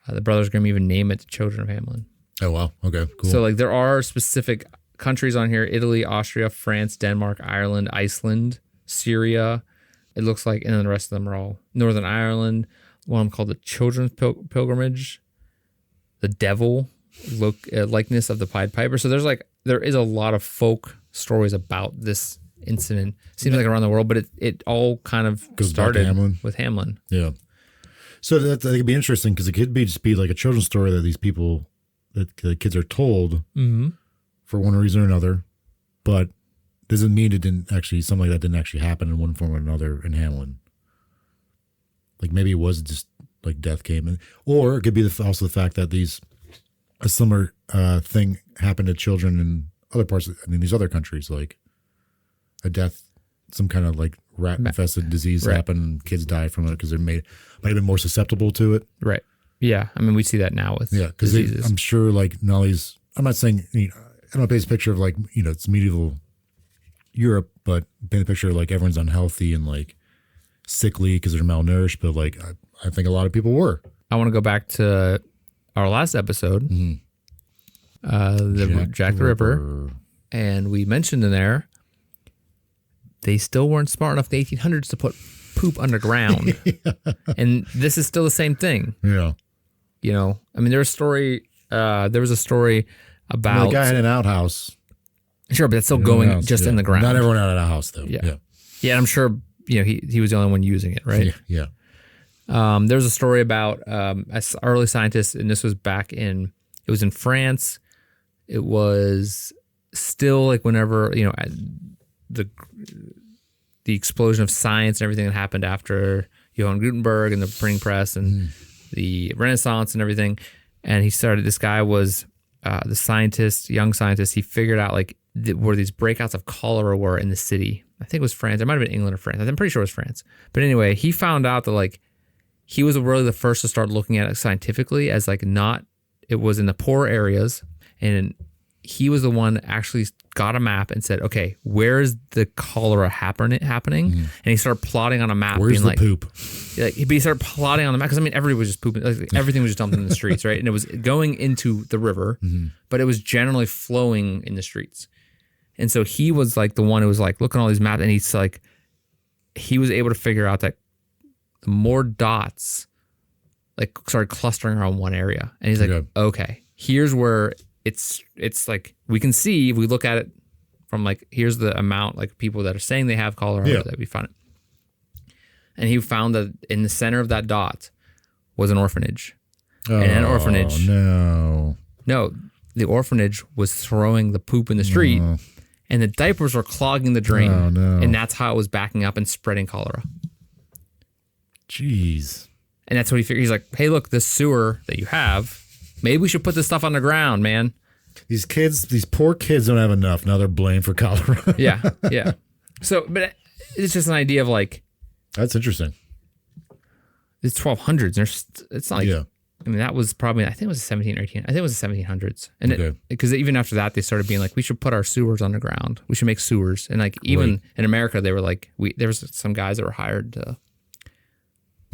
The Brothers Grimm even name it the Children of Hamlin. Oh, wow. Okay, cool. So like there are specific countries on here: Italy, Austria, France, Denmark, Ireland, Iceland, Syria. It looks like, and then the rest of them are all Northern Ireland. One of them called the Children's Pilgrimage. The Devil likeness of the Pied Piper. So there is a lot of folk stories about this incident. Seems like around the world, but it all kind of started with Hamlin. Yeah. So that could be interesting because it could just be like a children's story that the kids are told for one reason or another, but doesn't mean it didn't actually, something like that didn't actually happen in one form or another in Hamlin. Like maybe it was just like death came in, or it could be also the fact that a similar thing happened to children in other parts, these other countries, like a death, some kind of like rat infested disease happened and kids died from it because might have been more susceptible to it. Right. Yeah. I mean, we see that now with because I'm sure like Nolly's, I'm not saying, I don't paint this picture of like, it's medieval Europe, but paint a picture of like everyone's unhealthy and like sickly because they're malnourished. But like, I think a lot of people were. I want to go back to our last episode, Jack the Ripper. And we mentioned in there, they still weren't smart enough in the 1800s to put poop underground. And this is still the same thing. Yeah. I mean, there was a story about... the guy had an outhouse. Sure, but that's still going in the ground. Not everyone had an outhouse, though. Yeah. Yeah, I'm sure, he was the only one using it, right? Yeah. There's a story about early scientists, and this was it was in France. It was still like whenever, the explosion of science and everything that happened after Johann Gutenberg and the printing press and the Renaissance and everything. And this guy was the young scientist. He figured out like where these breakouts of cholera were in the city. I think it was France. It might have been England or France. I'm pretty sure it was France. But anyway, he found out that like he was really the first to start looking at it scientifically as like it was in the poor areas, and he was the one that actually got a map and said, okay, where is the cholera happening? And he started plotting on a map. Where's the poop? But he started plotting on the map because everybody was just pooping. Like, everything was just dumped in the streets, right? And it was going into the river, but it was generally flowing in the streets. And so he was like the one who was like looking at all these maps, and he's like, he was able to figure out that the more dots like started clustering around one area. And he's like, okay, here's where it's like we can see if we look at it from like here's the amount like people that are saying they have cholera that we found it. And he found that in the center of that dot was an orphanage. And an orphanage. No, the orphanage was throwing the poop in the street, and the diapers were clogging the drain. And that's how it was backing up and spreading cholera. Jeez. And that's what he figured. He's like, hey, look, this sewer that you have, maybe we should put this stuff on the ground, man. These poor kids don't have enough. Now they're blamed for cholera. Yeah. So, but it's just an idea of like. That's interesting. It's 1200s. It's not like, I mean, that was probably, I think it was 17 or 18. I think it was the 1700s. And because even after that, they started being like, we should put our sewers underground. We should make sewers. And like, even in America, they were like, there was some guys that were hired to,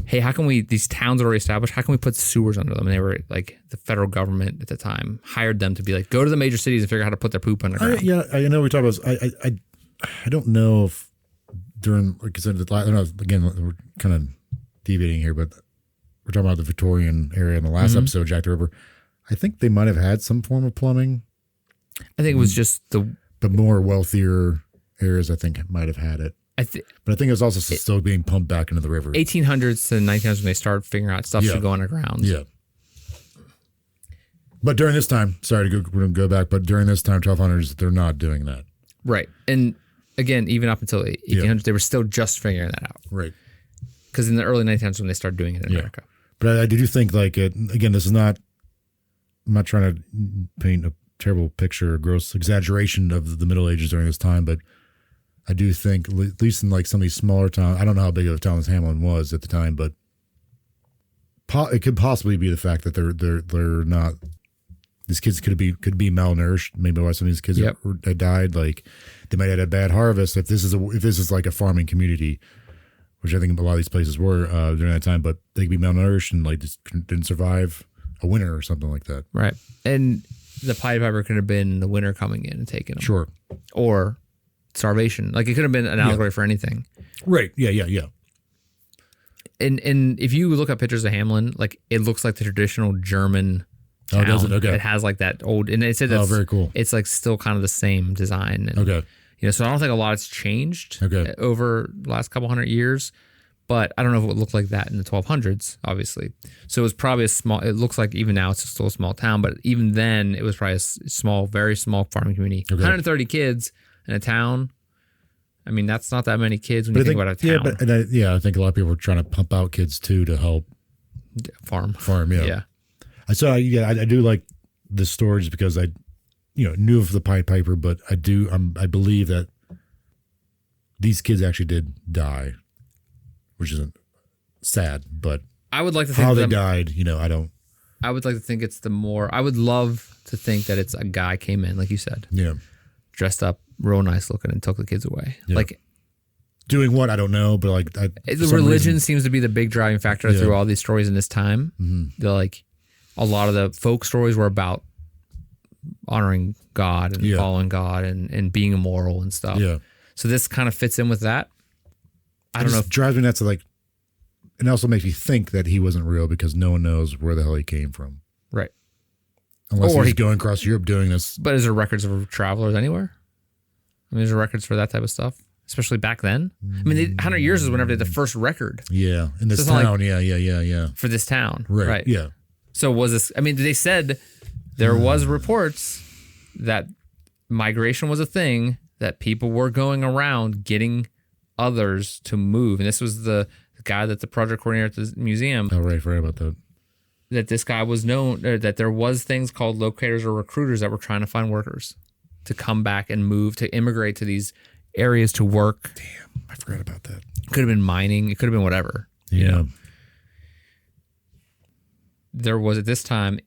hey, how can these towns are already established, how can we put sewers under them? And they were like, the federal government at the time hired them to be like, go to the major cities and figure out how to put their poop underground. I know we talked about, I don't know if during, like I said, I don't know, again, we're kind of deviating here, but we're talking about the Victorian area in the last episode, Jack the Ripper. I think they might have had some form of plumbing. I think it was just the more wealthier areas, I think, might have had it. But I think it was also still being pumped back into the river. 1800s to 1900s when they started figuring out stuff should go underground. Yeah. But during this time, sorry to go back, but during this time, 1200s, they're not doing that. Right. And again, even up until 1800s, they were still just figuring that out. Right. Because in the early 1900s when they started doing it in America. But I do think, like, again, this is not, I'm not trying to paint a terrible picture or gross exaggeration of the Middle Ages during this time, but I do think, at least in like some of these smaller towns, I don't know how big of a town as Hamlin was at the time, but it could possibly be the fact that they're not, these kids could be malnourished. Maybe why some of these kids had died. Like they might have had a bad harvest. If this is like a farming community, which I think a lot of these places were during that time, but they could be malnourished and like just didn't survive a winter or something like that. Right. And the Pied Piper could have been the winter coming in and taking them. Sure. Or starvation. Like it could have been an allegory for anything. Right. Yeah. And if you look at pictures of Hamlin, like it looks like the traditional German town. Oh, does it? Okay. It has like that old, and it said that's very cool. It's like still kind of the same design. And, okay. So I don't think a lot has changed over the last couple hundred years, but I don't know if it would look like that in the 1200s, obviously. So it was probably it looks like even now it's still a small town, but even then it was probably a small, very small farming community. 130 kids in a town. I mean, that's not that many kids when you think about a town. I think a lot of people are trying to pump out kids too to help farm. Yeah. I do like the stories because I, knew of the Pied Piper, but I believe that these kids actually did die, which isn't sad, but I would like to think how they died, I don't. I would like to think I would love to think that it's a guy came in, like you said. Yeah. Dressed up, real nice looking, and took the kids away. Yeah. Like, doing what? I don't know, but the religion seems to be the big driving factor through all these stories in this time. Mm-hmm. They're like, a lot of the folk stories were about honoring God and following God and being immoral and stuff. Yeah. So this kind of fits in with that. I don't know. It drives me nuts to it also makes me think that he wasn't real because no one knows where the hell he came from. Right. Unless he's going across Europe doing this. But is there records of travelers anywhere? I mean, is there records for that type of stuff? Especially back then? I mean, 100 years is whenever they had the first record. Yeah. In this town. Yeah. For this town. Right. Yeah. So was this, I mean, they said there was reports that migration was a thing, that people were going around getting others to move. And this was the guy that's the project coordinator at the museum. Oh, right. Forgot about that. That this guy was known, that there was things called locators or recruiters that were trying to find workers to come back and move, to immigrate to these areas to work. Damn, I forgot about that. Could have been mining. It could have been whatever. Yeah. There was at this time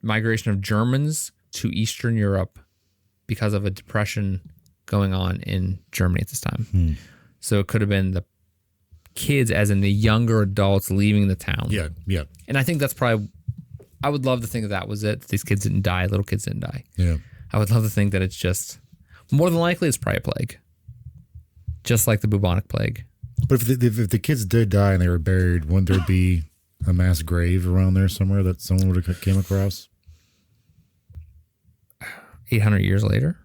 migration of Germans to Eastern Europe because of a depression going on in Germany at this time. So it could have been the kids, as in the younger adults, leaving the town. Yeah. And I think that's probably, I would love to think that was it. These kids didn't die. Little kids didn't die. Yeah. I would love to think that it's just, more than likely, it's probably a plague. Just like the bubonic plague. But if the kids did die and they were buried, wouldn't there be a mass grave around there somewhere that someone would have came across? 800 years later?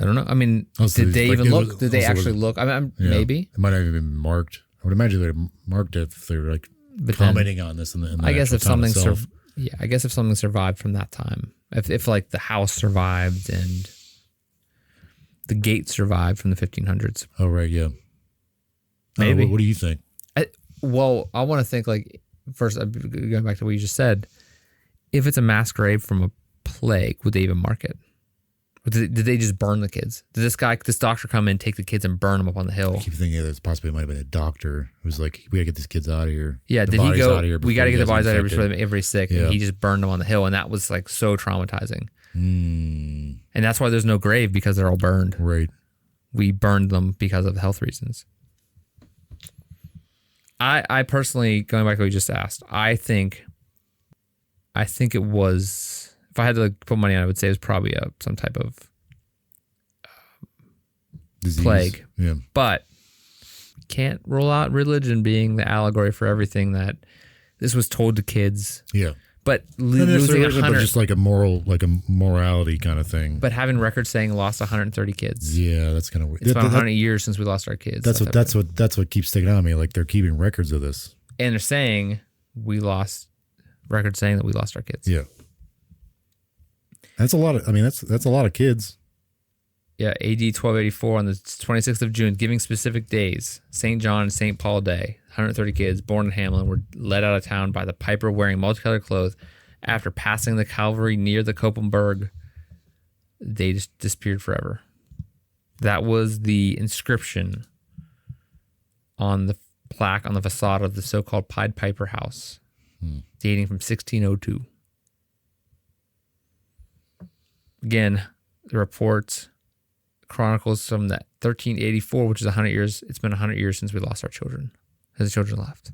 I don't know. I mean, did they even look? Did they actually look? I mean, maybe. It might have even been marked. I would imagine they marked it if they were commenting on this in the I guess if something I guess if something survived from that time, if like the house survived and the gate survived from the 1500s. Oh right, yeah. Maybe. What do you think? I want to think first going back to what you just said. If it's a mass grave from a plague, would they even mark it? Or did they just burn the kids? Did this doctor come in, take the kids, and burn them up on the hill? I keep thinking that possibly might have been a doctor who was like, "We gotta get these kids out of here." Yeah, did he go? We got to get the bodies out of here before everybody's sick. Yeah. And he just burned them on the hill, and that was so traumatizing. And that's why there's no grave, because they're all burned. Right. We burned them because of health reasons. I personally, going back to what you just asked, I think it was. If I had to put money on it, I would say it was probably some type of disease. Plague. Yeah. But can't rule out religion being the allegory for everything, that this was told to kids. Yeah. But losing 100, but just like a morality kind of thing. But having records saying lost 130 kids. Yeah, that's kind of weird. It's been 100 years since we lost our kids. That's what keeps sticking on me. Like, they're keeping records of this. And they're saying records saying that we lost our kids. Yeah. That's a lot of. I mean, that's a lot of kids. Yeah, AD 1284 on the 26th of June, giving specific days: St. John and St. Paul Day. 130 kids born in Hamlin were led out of town by the piper wearing multicolored clothes. After passing the Calvary near the Koppenberg, they just disappeared forever. That was the inscription on the plaque on the facade of the so-called Pied Piper house, dating from 1602. Again, the reports chronicles from that 1384, which is 100 years. It's been 100 years since we lost our children. As the children left.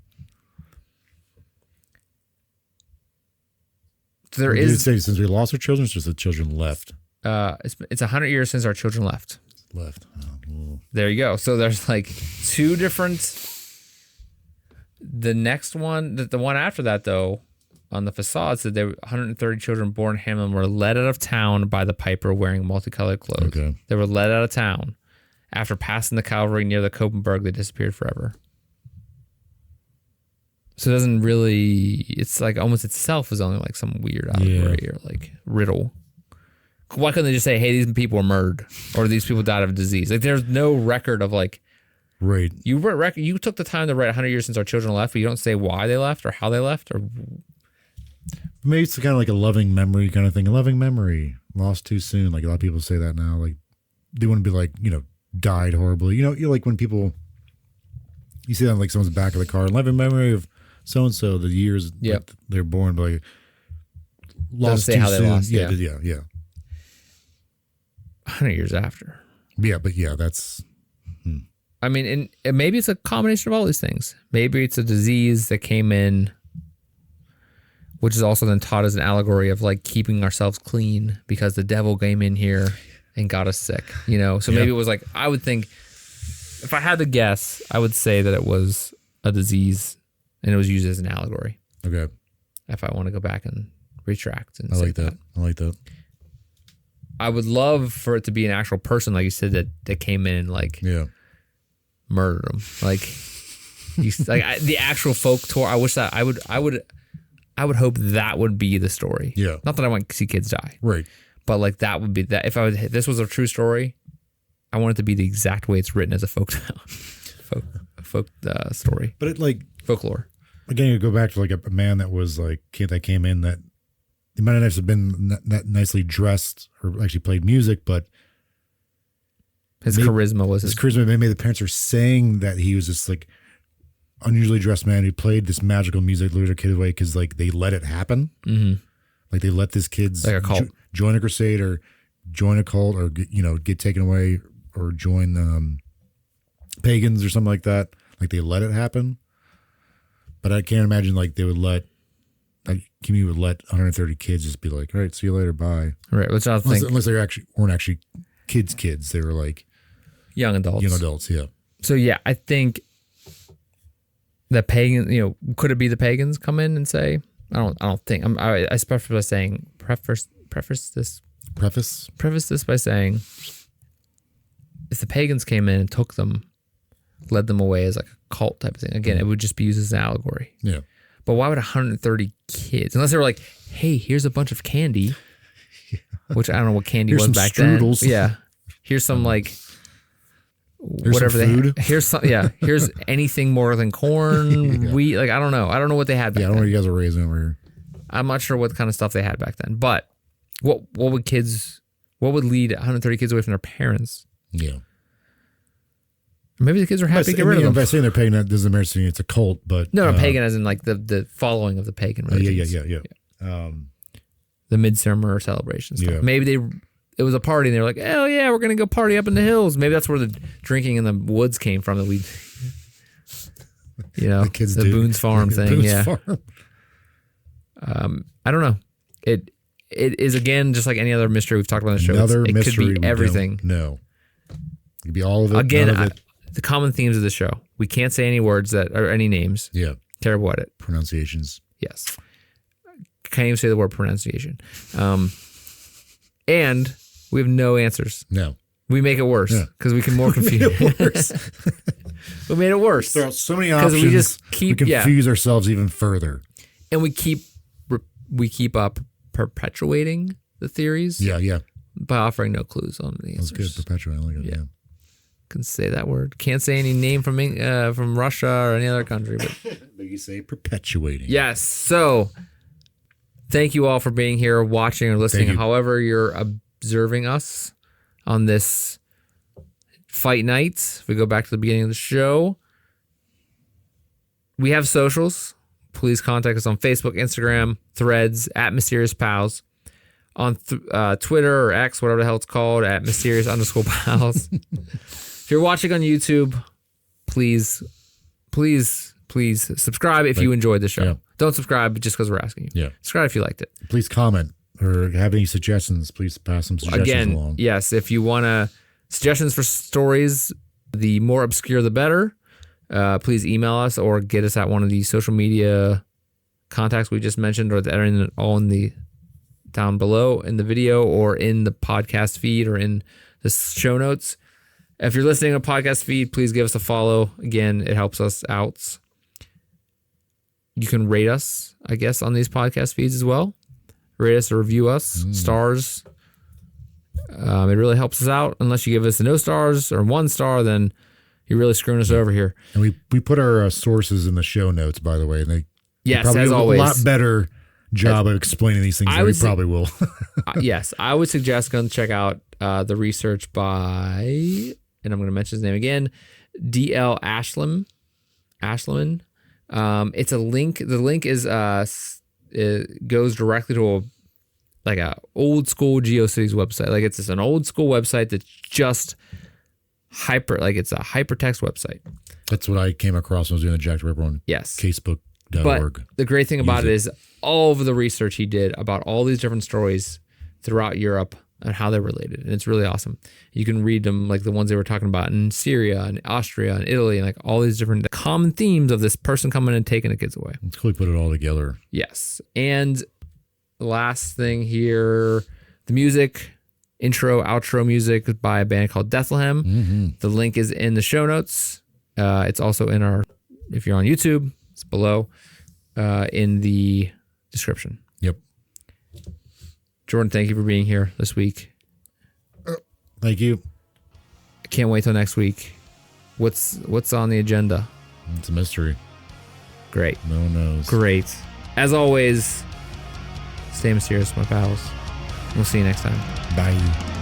So there is. Did it say since we lost our children, or just the children left? It's 100 years since our children left. Left. Oh. There you go. So there's two different. The next one, the one after that though, on the facade said there were 130 children born in Hamlin were led out of town by the piper wearing multicolored clothes. Okay. They were led out of town. After passing the Calvary near the Koppenberg, they disappeared forever. So it doesn't really, it's almost itself is only some weird allegory or riddle. Why couldn't they just say, hey, these people were murdered or these people died of a disease? Like, there's no record of like, right. You took the time to write 100 years since our children left, but you don't say why they left or how they left or. Maybe it's kind of like a loving memory kind of thing. A loving memory lost too soon. Like a lot of people say that now. Like they want to be like, died horribly. You're like when people, you see that on like someone's back of the car, loving memory of so-and-so, the years like, they're born, but like lost say too how they soon. lost. Yeah. 100 years after. Yeah, but yeah, that's. I mean, and maybe it's a combination of all these things. Maybe it's a disease that came in, which is also then taught as an allegory of like keeping ourselves clean because the devil came in here and got us sick, So maybe it was like, I would think, if I had to guess, I would say that it was a disease and it was used as an allegory. Okay. If I want to go back and retract and I say like that. I like that. I would love for it to be an actual person, like you said, that came in and like murdered him. Like, the actual folk tour. I wish that I would hope that would be the story. Yeah. Not that I want to see kids die. Right. But like that would be that. If this was a true story, I want it to be the exact way it's written as a folk story. But it like folklore. Again, you go back to like a man that was like that came in that he might not have been nicely dressed or actually played music, but his charisma was his charisma. Maybe the parents are saying that he was this like unusually dressed man who played this magical music, lured a kid away because like they let it happen. Mm-hmm. Like they let this kids like a cult. Join a crusade or join a cult or get taken away or join pagans or something like that. Like they let it happen. But I can't imagine like they would let Kimmy would let 130 kids just be like, all right, see you later, bye. Right, which I think unless they weren't actually kids. They were like young adults. Yeah. So yeah, I think the pagan, could it be the pagans come in and say, I don't think. I preface by saying preface this by saying, if the pagans came in and took them, led them away as like a cult type of thing. Again, it would just be used as an allegory. Yeah. But why would 130 kids? Unless they were like, hey, here's a bunch of candy, which I don't know what candy was back strudels. then. Yeah. Here's some like here's whatever some food. Here's some. Yeah. Here's anything more than corn, wheat. Like I don't know. I don't know what they had back then. I don't know what you guys are raising over here. I'm not sure what kind of stuff they had back then. But what would lead 130 kids away from their parents? Yeah. Maybe the kids were happy to get rid of them. By saying they're pagan, that doesn't mean it's a cult, but no, pagan as in like the following of the pagan religions. Yeah. The midsummer celebration stuff. Yeah. Maybe it was a party and they were like, oh yeah, we're gonna go party up in the hills. Maybe that's where the drinking in the woods came from. That we, the kids the do. Boone's Farm thing. Boone's Yeah. Farm. I don't know. It is again just like any other mystery we've talked about on the show. It mystery could be everything. No. It could be all of it. Again, none of it. The common themes of the show. We can't say any words or any names. Yeah. Terrible at it. Pronunciations. Yes. Can't even say the word pronunciation. And we have no answers. No. We make it worse because we can more confuse it. We made it worse. There are so many options. We just keep confuse ourselves even further. And we keep up perpetuating the theories. Yeah. By offering no clues on the answers. That's good. Perpetuating. I like it. Yeah. Can say that word. Can't say any name from Russia or any other country, but you say perpetuating. Yes. So, thank you all for being here, watching or listening. However, you're observing us on this fight night. If we go back to the beginning of the show, we have socials. Please contact us on Facebook, Instagram, Threads at Mysterious Pals, on Twitter or X, whatever the hell it's called, at Mysterious_Pals. If you're watching on YouTube, please subscribe if you enjoyed the show. Yeah. Don't subscribe just because we're asking you. Yeah. Subscribe if you liked it. Please comment or have any suggestions. Please pass some suggestions along. Yes, if you want suggestions for stories, the more obscure the better. Please email us or get us at one of the social media contacts we just mentioned, or that are all in the down below in the video or in the podcast feed or in the show notes. If you're listening to a podcast feed, please give us a follow. Again, it helps us out. You can rate us, I guess, on these podcast feeds as well. Rate us or review us. Stars. It really helps us out. Unless you give us no stars or 1 star, then you're really screwing us over here. And we put our sources in the show notes, by the way. And they Yes, probably as do always. a lot better job of explaining these things than we probably will. Yes, I would suggest going to check out the research by, and I'm going to mention his name again, D.L. Ashliman. It's a link. The link is it goes directly to a old school GeoCities website. Like it's just an old school website that's just it's a hypertext website. That's what I came across when I was doing the Jack the Ripper on casebook.org. But the great thing about it is all of the research he did about all these different stories throughout Europe and how they're related. And it's really awesome. You can read them, like the ones they were talking about in Syria and Austria and Italy, and like all these different common themes of this person coming and taking the kids away. Let's quickly put it all together. Yes. And the last thing here, the music, intro, outro music by a band called Bethlehem. Mm-hmm. The link is in the show notes. It's also in if you're on YouTube, it's below in the description. Yep. Jordan, thank you for being here this week. Thank you. I can't wait till next week. What's on the agenda? It's a mystery. Great. No one knows. Great. As always, stay mysterious, my pals. We'll see you next time. Bye.